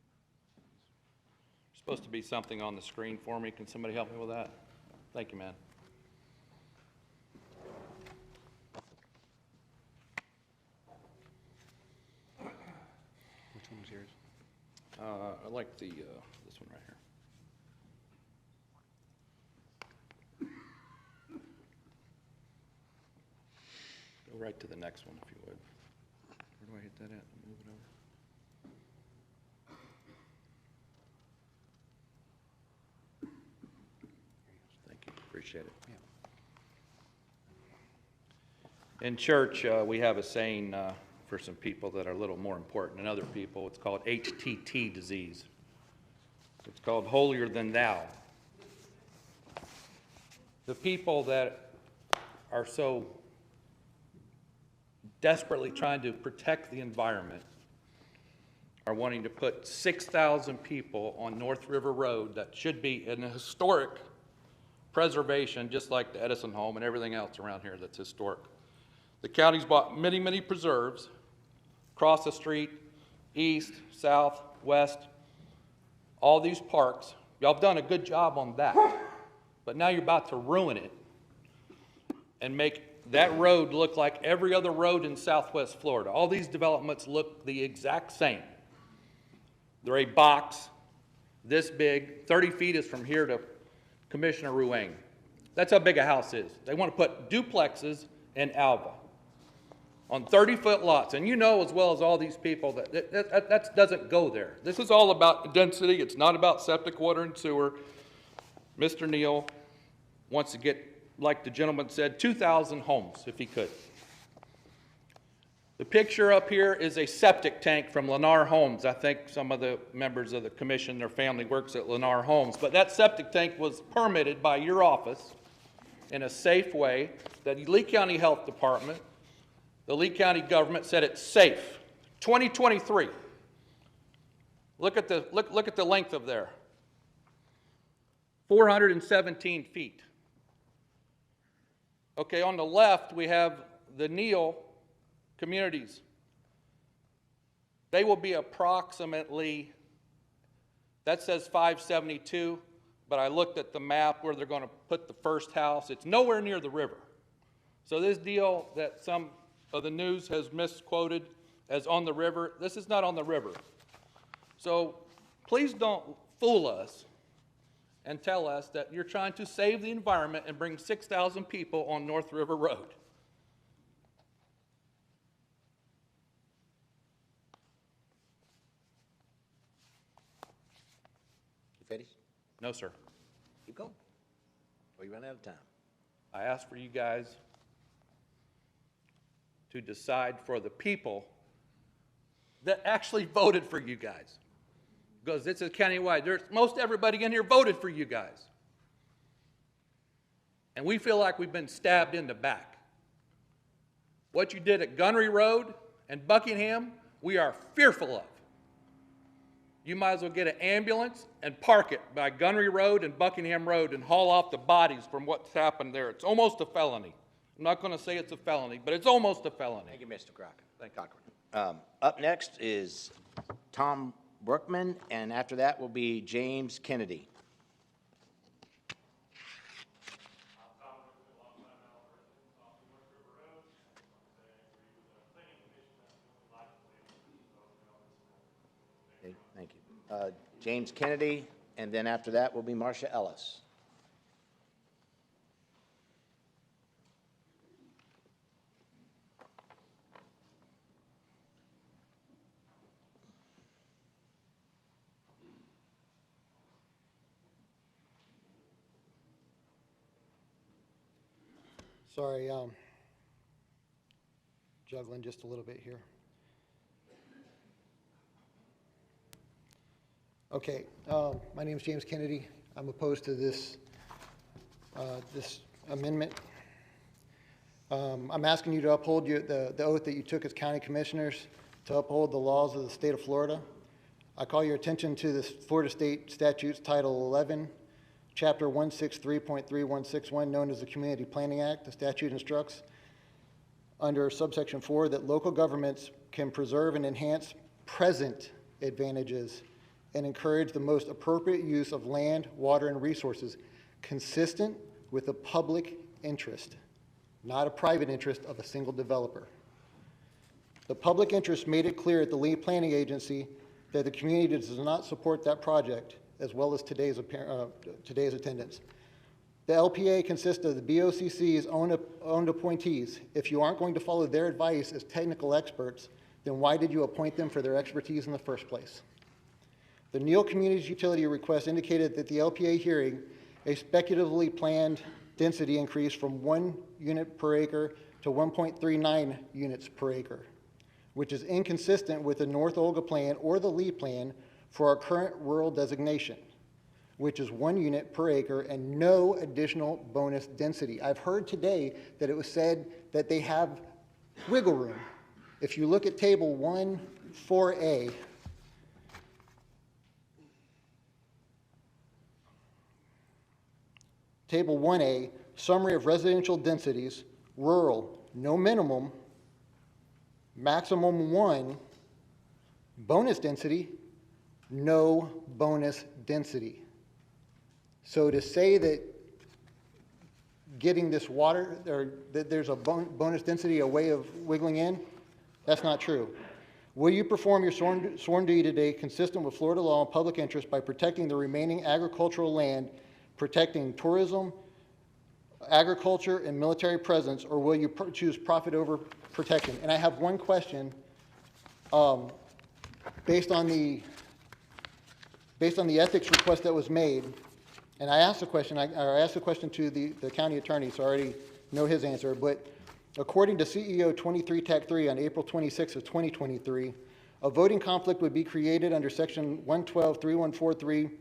Supposed to be something on the screen for me. Can somebody help me with that? Thank you, man. Which one was yours? I like the this one right here. Go right to the next one if you would. Where do I hit that at? Move it over. Thank you. Appreciate it. Yeah. In church, we have a saying for some people that are a little more important than other people. It's called HTT disease. It's called holier than thou. The people that are so desperately trying to protect the environment are wanting to put 6,000 people on North River Road that should be in a historic preservation, just like the Edison home and everything else around here that's historic. The county's bought many, many preserves across the street, east, south, west, all these parks. Y'all have done a good job on that, but now you're about to ruin it and make that road look like every other road in Southwest Florida. All these developments look the exact same. They're a box this big, 30 feet is from here to Commissioner Ruang. That's how big a house is. They want to put duplexes in Alva on 30-foot lots. And you know as well as all these people that doesn't go there. This is all about density. It's not about septic water and sewer. Mr. Neal wants to get, like the gentleman said, 2,000 homes if he could. The picture up here is a septic tank from Lennar Homes. I think some of the members of the commission, their family works at Lennar Homes. But that septic tank was permitted by your office in a safe way. The Lee County Health Department, the Lee County government said it's safe. 2023. Look at the length of there. 417 feet. Okay, on the left we have the Neal communities. They will be approximately, that says 572, but I looked at the map where they're going to put the first house. It's nowhere near the river. So this deal that some of the news has misquoted as on the river, this is not on the river. So please don't fool us and tell us that you're trying to save the environment and bring 6,000 people on North River Road. You finished? No, sir. Keep going. Or you run out of time. I asked for you guys to decide for the people that actually voted for you guys. Because this is countywide. Most everybody in here voted for you guys. And we feel like we've been stabbed in the back. What you did at Gunnery Road and Buckingham, we are fearful of. You might as well get an ambulance and park it by Gunnery Road and Buckingham Road and haul off the bodies from what's happened there. It's almost a felony. I'm not going to say it's a felony, but it's almost a felony. Thank you, Mr. Crocker. Thank you, Cochran. Up next is Tom Brookman, and after that will be James Kennedy. Okay, thank you. James Kennedy, and then after that will be Marcia Ellis. Sorry, juggling just a little bit here. Okay, my name is James Kennedy. I'm opposed to this amendment. I'm asking you to uphold the oath that you took as county commissioners to uphold the laws of the state of Florida. I call your attention to the Florida State Statutes Title 11, Chapter 163.3161, known as the Community Planning Act. The statute instructs under subsection 4 that local governments can preserve and enhance present advantages and encourage the most appropriate use of land, water, and resources consistent with the public interest, not a private interest of a single developer. The public interest made it clear at the lead planning agency that the community does not support that project, as well as today's attendance. The LPA consists of the BoCC's own appointees. If you aren't going to follow their advice as technical experts, then why did you appoint them for their expertise in the first place? The Neal Communities Utility request indicated that the LPA hearing a speculatively planned density increase from 1 unit per acre to 1.39 units per acre, which is inconsistent with the North Olga plan or the Lee plan for our current rural designation, which is 1 unit per acre and no additional bonus density. I've heard today that it was said that they have wiggle room. If you look at table 1-4A, table 1A, summary of residential densities, rural, no minimum, maximum 1, bonus density, no bonus density. So to say that getting this water, or that there's a bonus density, a way of wiggling in, that's not true. Will you perform your sworn duty today consistent with Florida law and public interest by protecting the remaining agricultural land, protecting tourism, agriculture, and military presence, or will you choose profit over protection? And I have one question based on the ethics request that was made, and I asked the question, I asked the question to the county attorney, so I already know his answer, but according to CEO 23 TAC 3 on April 26 of 2023, a voting conflict would be created under section 112.3143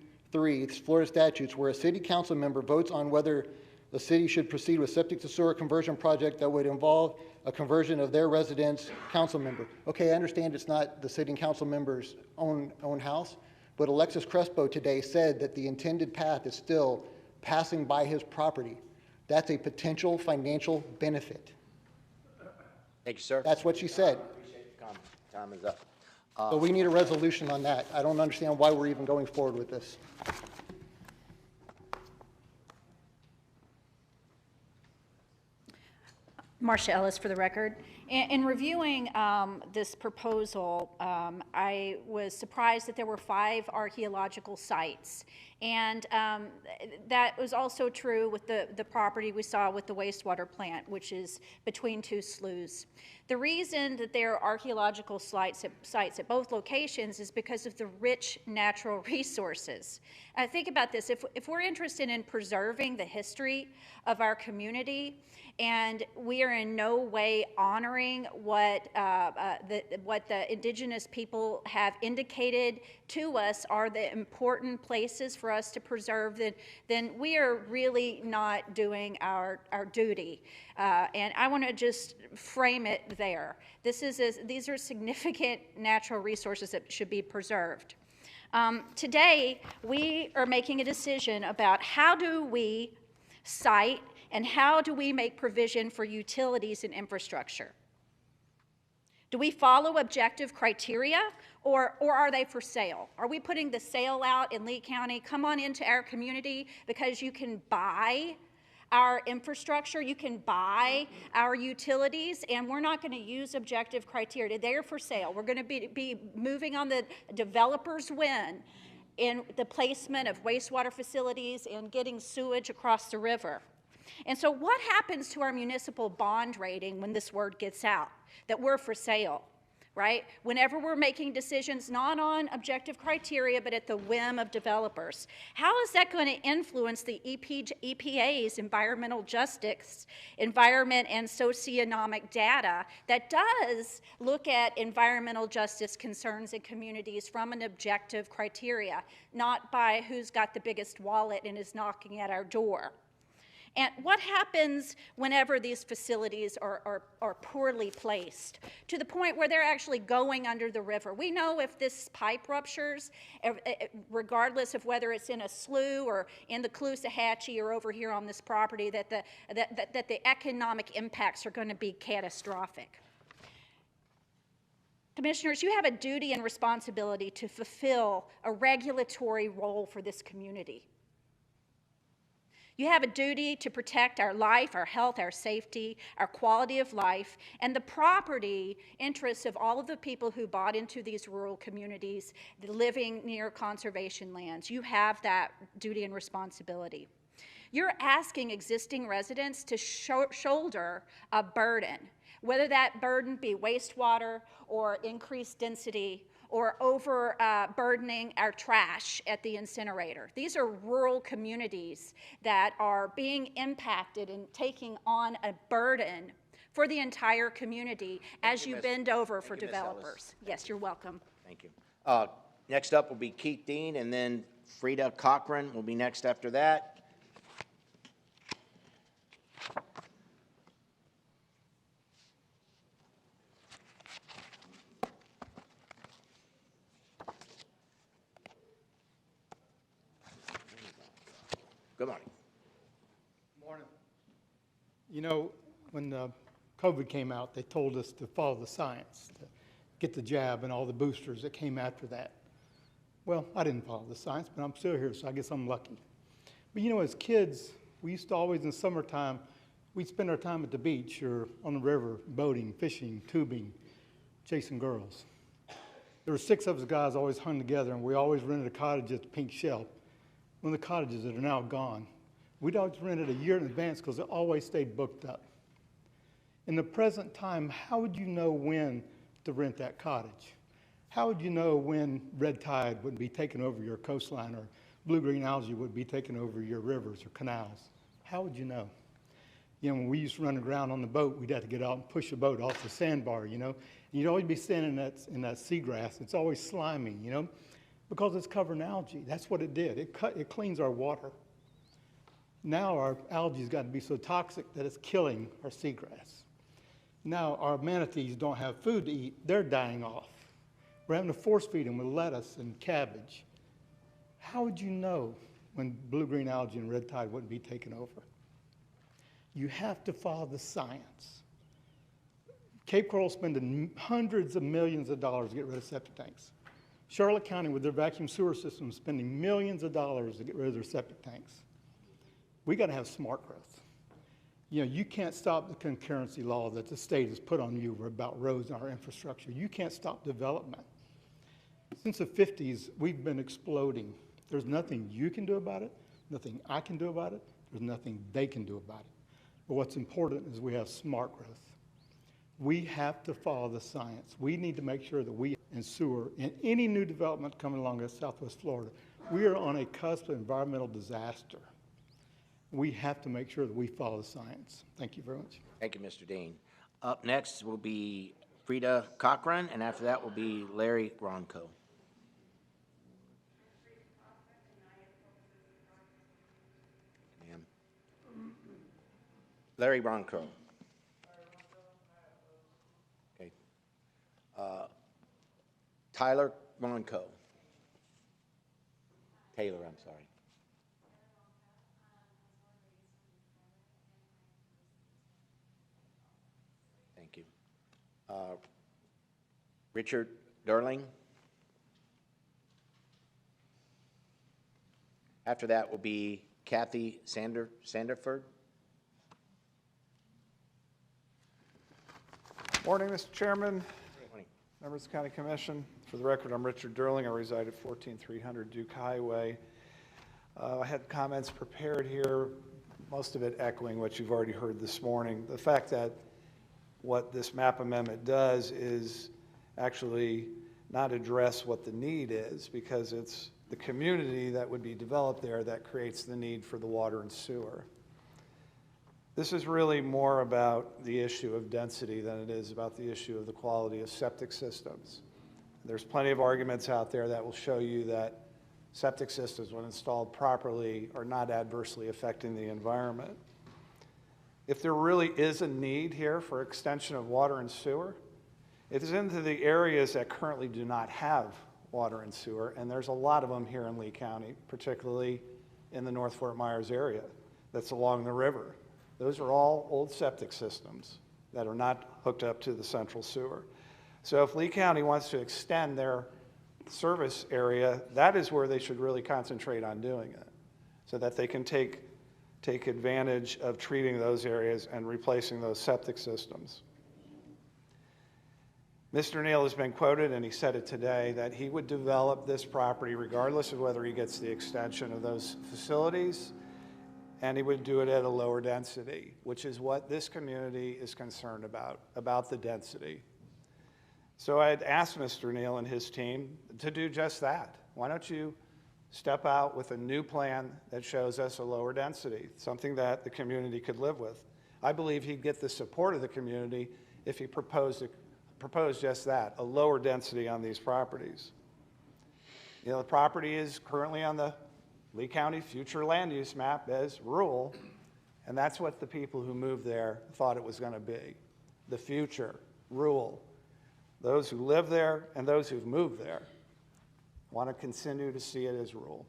Florida statutes, where a city council member votes on whether the city should proceed with septic to sewer conversion project that would involve a conversion of their residents' council member. Okay, I understand it's not the city council member's own house, but Alexis Crespo today said that the intended path is still passing by his property. That's a potential financial benefit. Thank you, sir. That's what she said. Appreciate the comment. Time is up. So we need a resolution on that. I don't understand why we're even going forward with this. Marcia Ellis for the record. In reviewing this proposal, I was surprised that there were 5 archaeological sites. And that was also true with the property we saw with the wastewater plant, which is between 2 sloughs. The reason that there are archaeological sites at both locations is because of the rich natural resources. Think about this. If we're interested in preserving the history of our community, and we are in no way honoring what the indigenous people have indicated to us are the important places for us to preserve, then we are really not doing our duty. And I want to just frame it there. These are significant natural resources that should be preserved. Today, we are making a decision about how do we cite and how do we make provision for utilities and infrastructure? Do we follow objective criteria, or are they for sale? Are we putting the sale out in Lee County? Come on into our community because you can buy our infrastructure, you can buy our utilities, and we're not going to use objective criteria. They're for sale. We're going to be moving on the developer's win in the placement of wastewater facilities and getting sewage across the river. And so what happens to our municipal bond rating when this word gets out, that we're for sale? right? Whenever we're making decisions not on objective criteria, but at the whim of developers. How is that going to influence the EPA's environmental justice, environment and socioeconomic data that does look at environmental justice concerns in communities from an objective criteria, not by who's got the biggest wallet and is knocking at our door? And what happens whenever these facilities are poorly placed to the point where they're actually going under the river? We know if this pipe ruptures, regardless of whether it's in a slough or in the Caloosahatchee or over here on this property, that the economic impacts are going to be catastrophic. Commissioners, you have a duty and responsibility to fulfill a regulatory role for this community. You have a duty to protect our life, our health, our safety, our quality of life, and the property interests of all of the people who bought into these rural communities living near conservation lands. You have that duty and responsibility. You're asking existing residents to shoulder a burden, whether that burden be wastewater or increased density or overburdening our trash at the incinerator. These are rural communities that are being impacted and taking on a burden for the entire community as you bend over for developers. Yes, you're welcome. Thank you. Next up will be Keith Dean, and then Frida Cochran will be next after that. Good morning. Morning. You know, when COVID came out, they told us to follow the science, to get the jab and all the boosters that came after that. Well, I didn't follow the science, but I'm still here, so I guess I'm lucky. But you know, as kids, we used to always, in summertime, we'd spend our time at the beach or on the river, boating, fishing, tubing, chasing girls. There were 6 of us guys always hung together, and we always rented a cottage at the Pink Shelf. One of the cottages that are now gone. We'd always rent it a year in advance because it always stayed booked up. In the present time, how would you know when to rent that cottage? How would you know when red tide would be taking over your coastline or blue-green algae would be taking over your rivers or canals? How would you know? You know, when we used to run around on the boat, we'd have to get out and push the boat off the sandbar, you know. And you'd always be standing in that seagrass. It's always slimy, you know. Because it's covered in algae. That's what it did. It cleans our water. Now our algae's got to be so toxic that it's killing our seagrass. Now our manatees don't have food to eat. They're dying off. We're having to force feed them with lettuce and cabbage. How would you know when blue-green algae and red tide wouldn't be taken over? You have to follow the science. Cape Coral spending hundreds of millions of dollars to get rid of septic tanks. Charlotte County, with their vacuum sewer system, spending millions of dollars to get rid of their septic tanks. We got to have smart growth. You know, you can't stop the concurrency law that the state has put on you about roads and our infrastructure. You can't stop development. Since the 50s, we've been exploding. There's nothing you can do about it, nothing I can do about it, there's nothing they can do about it. But what's important is we have smart growth. We have to follow the science. We need to make sure that we and sewer and any new development coming along in Southwest Florida, we are on a cusp of environmental disaster. We have to make sure that we follow the science. Thank you very much. Thank you, Mr. Dean. Up next will be Frida Cochran, and after that will be Larry Ronco. Larry Ronco. Okay. Tyler Ronco. Taylor, I'm sorry. Thank you. Richard Durling. After that will be Kathy Sanderford. Morning, Mr. Chairman, members of the County Commission. For the record, I'm Richard Durling. I reside at 14300 Duke Highway. I had comments prepared here, most of it echoing what you've already heard this morning. The fact that what this map amendment does is actually not address what the need is, because it's the community that would be developed there that creates the need for the water and sewer. This is really more about the issue of density than it is about the issue of the quality of septic systems. There's plenty of arguments out there that will show you that septic systems, when installed properly, are not adversely affecting the environment. If there really is a need here for extension of water and sewer, it is into the areas that currently do not have water and sewer, and there's a lot of them here in Lee County, particularly in the North Fort Myers area that's along the river. Those are all old septic systems that are not hooked up to the central sewer. So if Lee County wants to extend their service area, that is where they should really concentrate on doing it, so that they can take advantage of treating those areas and replacing those septic systems. Mr. Neal has been quoted, and he said it today, that he would develop this property regardless of whether he gets the extension of those facilities, and he would do it at a lower density, which is what this community is concerned about the density. So I had asked Mr. Neal and his team to do just that. Why don't you step out with a new plan that shows us a lower density, something that the community could live with? I believe he'd get the support of the community if he proposed just that, a lower density on these properties. You know, the property is currently on the Lee County future land use map as rural, and that's what the people who moved there thought it was going to be, the future, rural. Those who live there and those who've moved there want to continue to see it as rural.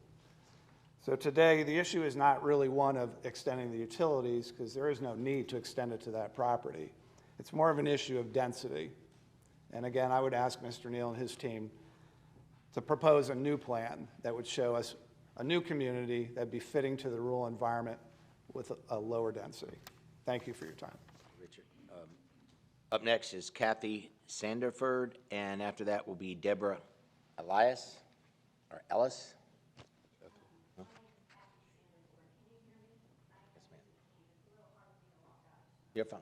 So today, the issue is not really one of extending the utilities, because there is no need to extend it to that property. It's more of an issue of density. And again, I would ask Mr. Neal and his team to propose a new plan that would show us a new community that'd be fitting to the rural environment with a lower density. Thank you for your time. Richard. Up next is Kathy Sanderford, and after that will be Deborah Elias, or Ellis. Huh? Yes, ma'am. You're fine.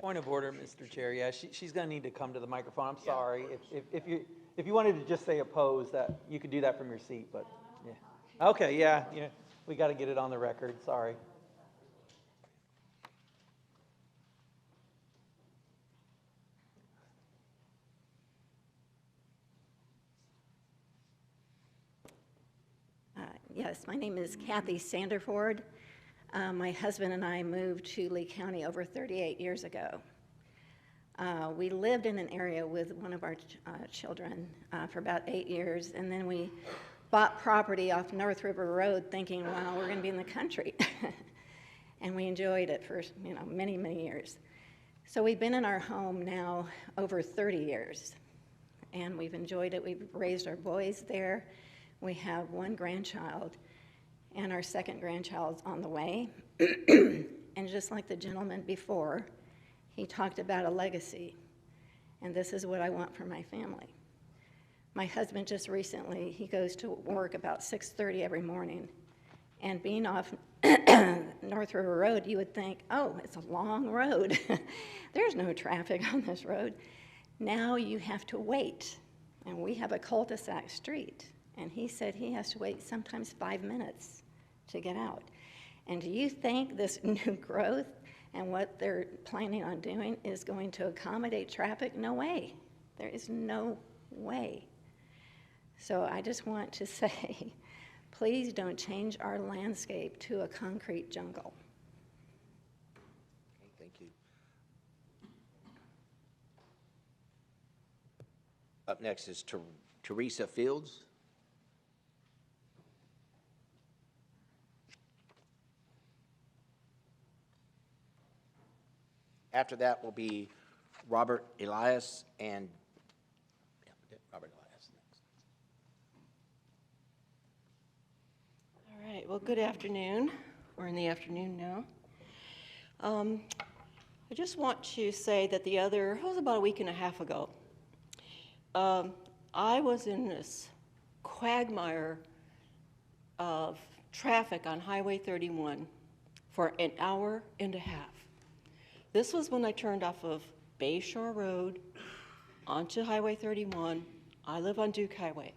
Point of order, Mr. Chair. Yeah, she's going to need to come to the microphone. I'm sorry. If you wanted to just say opposed, that you could do that from your seat, but yeah. Okay, yeah, we got to get it on the record. Sorry. Yes, my name is Kathy Sanderford. My husband and I moved to Lee County over 38 years ago. We lived in an area with one of our children for about 8 years, and then we bought property off North River Road thinking, wow, we're going to be in the country. And we enjoyed it for many, many years. So we've been in our home now over 30 years, and we've enjoyed it. We've raised our boys there. We have one grandchild, and our second grandchild's on the way. And just like the gentleman before, he talked about a legacy, and this is what I want for my family. My husband just recently, he goes to work about 6:30 every morning, and being off North River Road, you would think, oh, it's a long road. There's no traffic on this road. Now you have to wait, and we have a cul-de-sac street, and he said he has to wait sometimes 5 minutes to get out. And do you think this new growth and what they're planning on doing is going to accommodate traffic? No way. There is no way. So I just want to say, please don't change our landscape to a concrete jungle. Okay, thank you. Up next is Teresa Fields. After that will be Robert Elias and Robert Elias next. All right, well, good afternoon. We're in the afternoon now. I just want to say that it was about a week and a half ago, I was in this quagmire of traffic on Highway 31 for an hour and a half. This was when I turned off of Bay Shore Road onto Highway 31. I live on Duke Highway.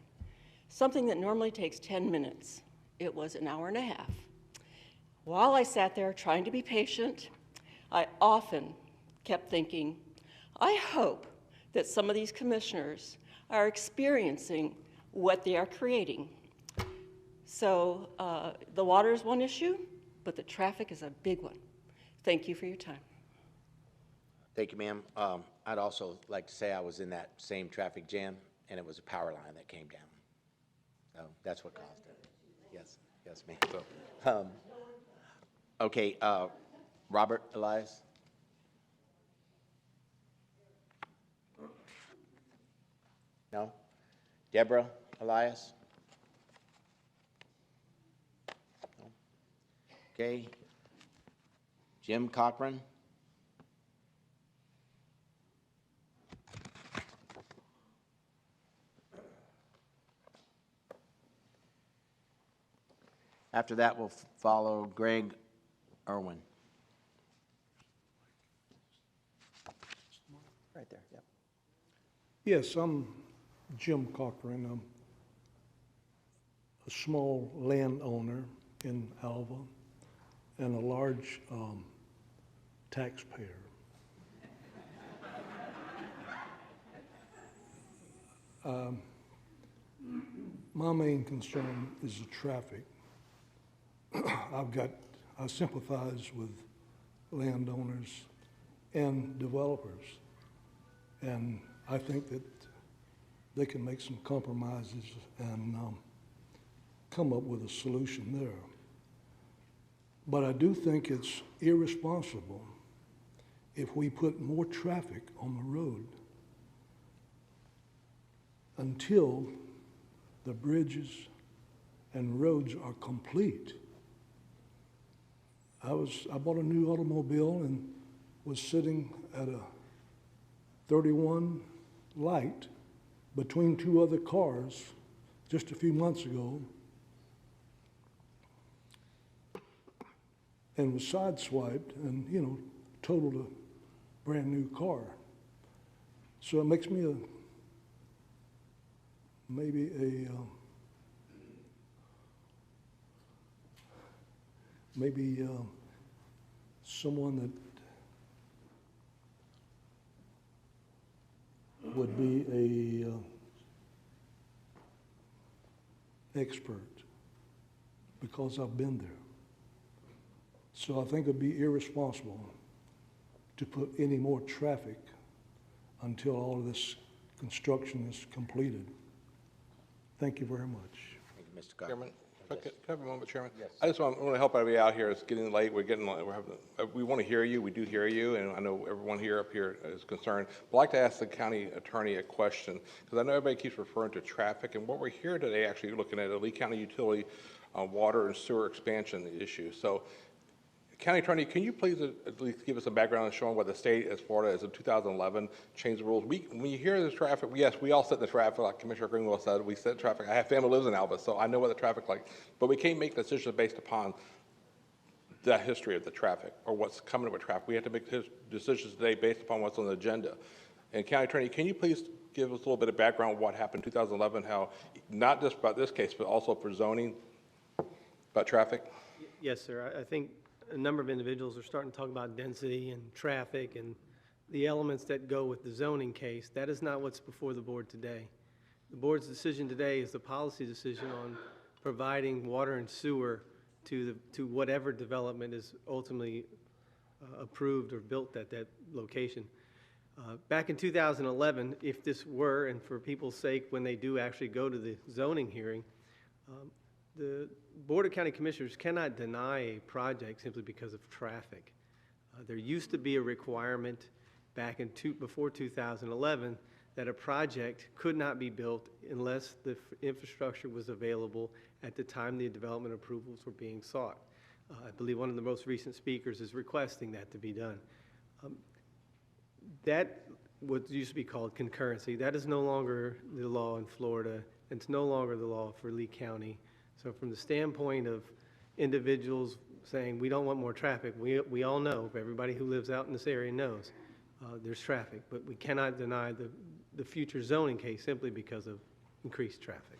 Something that normally takes 10 minutes, it was an hour and a half. While I sat there trying to be patient, I often kept thinking, I hope that some of these commissioners are experiencing what they are creating. So the water is one issue, but the traffic is a big one. Thank you for your time. Thank you, ma'am. I'd also like to say I was in that same traffic jam, and it was a power line that came down. So that's what caused it. Yes, yes, ma'am. Okay, Robert Elias? No? Deborah Elias? No? Okay. Jim Cochran? After that, we'll follow Greg Irwin. Right there, yep. Yes, I'm Jim Cochran. I'm a small landowner in Alva and a large taxpayer. My main concern is the traffic. I sympathize with landowners and developers, and I think that they can make some compromises and come up with a solution there. But I do think it's irresponsible if we put more traffic on the road until the bridges and roads are complete. I bought a new automobile and was sitting at a 31 light between two other cars just a few months ago and was sideswiped and, you know, totaled a brand new car. So it makes me maybe someone that would be a expert because I've been there. So I think it'd be irresponsible to put any more traffic until all of this construction is completed. Thank you very much. Thank you, Mr. Cochran. Chairman, can I have a moment, Chairman? Yes. I just want to help everybody out here. It's getting late. We want to hear you. We do hear you, and I know everyone here up here is concerned. But I'd like to ask the county attorney a question, because I know everybody keeps referring to traffic, and what we're here today actually looking at a Lee County utility water and sewer expansion issue. So, County Attorney, can you please at least give us a background on showing what the state, as Florida, as of 2011, changed the rules? When you hear this traffic, yes, we all sit in the traffic, like Commissioner Greenwell said, we sit in traffic. I have family who lives in Alva, so I know what the traffic's like. But we can't make decisions based upon the history of the traffic or what's coming up with traffic. We have to make decisions today based upon what's on the agenda. And County Attorney, can you please give us a little bit of background on what happened in 2011, how, not just about this case, but also for zoning, about traffic? Yes, sir. I think a number of individuals are starting to talk about density and traffic and the elements that go with the zoning case. That is not what's before the board today. The board's decision today is the policy decision on providing water and sewer to whatever development is ultimately approved or built at that location. Back in 2011, if this were, and for people's sake, when they do actually go to the zoning hearing, the Board of County Commissioners cannot deny a project simply because of traffic. There used to be a requirement back in before 2011 that a project could not be built unless the infrastructure was available at the time the development approvals were being sought. I believe one of the most recent speakers is requesting that to be done. That what used to be called concurrency, that is no longer the law in Florida. It's no longer the law for Lee County. So from the standpoint of individuals saying, we don't want more traffic. We all know, everybody who lives out in this area knows, there's traffic, but we cannot deny the future zoning case simply because of increased traffic.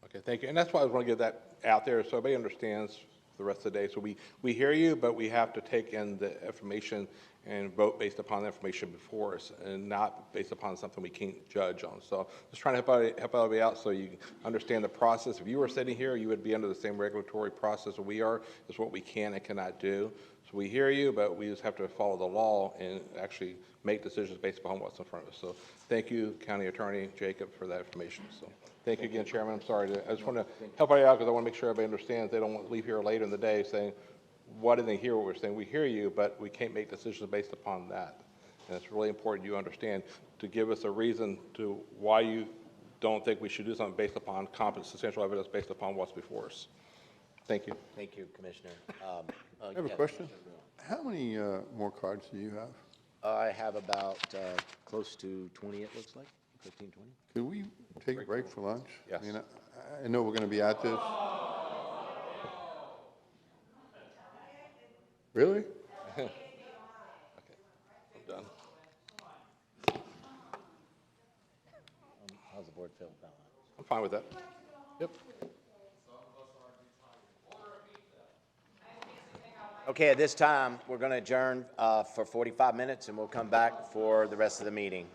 Okay, thank you. And that's why I was going to get that out there so everybody understands the rest of the day. So we hear you, but we have to take in the information and vote based upon the information before us and not based upon something we can't judge on. So just trying to help everybody out so you understand the process. If you were sitting here, you would be under the same regulatory process that we are. Is what we can and cannot do. So we hear you, but we just have to follow the law and actually make decisions based upon what's in front of us. So thank you, County Attorney Jacob, for that information. So thank you again, Chairman. I'm sorry. I just want to help everybody out because I want to make sure everybody understands. They don't want to leave here later in the day saying, why didn't they hear what we're saying? We hear you, but we can't make decisions based upon that. And it's really important you understand to give us a reason to why you don't think we should do something based upon competent, substantial evidence based upon what's before us. Thank you. Thank you, Commissioner. I have a question. How many more cards do you have? I have about close to 20, it looks like, 15, 20. Could we take a break for lunch? Yes. I mean, I know we're going to be at this. Really? Okay, I'm done. How's the board feel about that? I'm fine with that. Yep. Okay, at this time, we're going to adjourn for 45 minutes, and we'll come back for the rest of the meeting.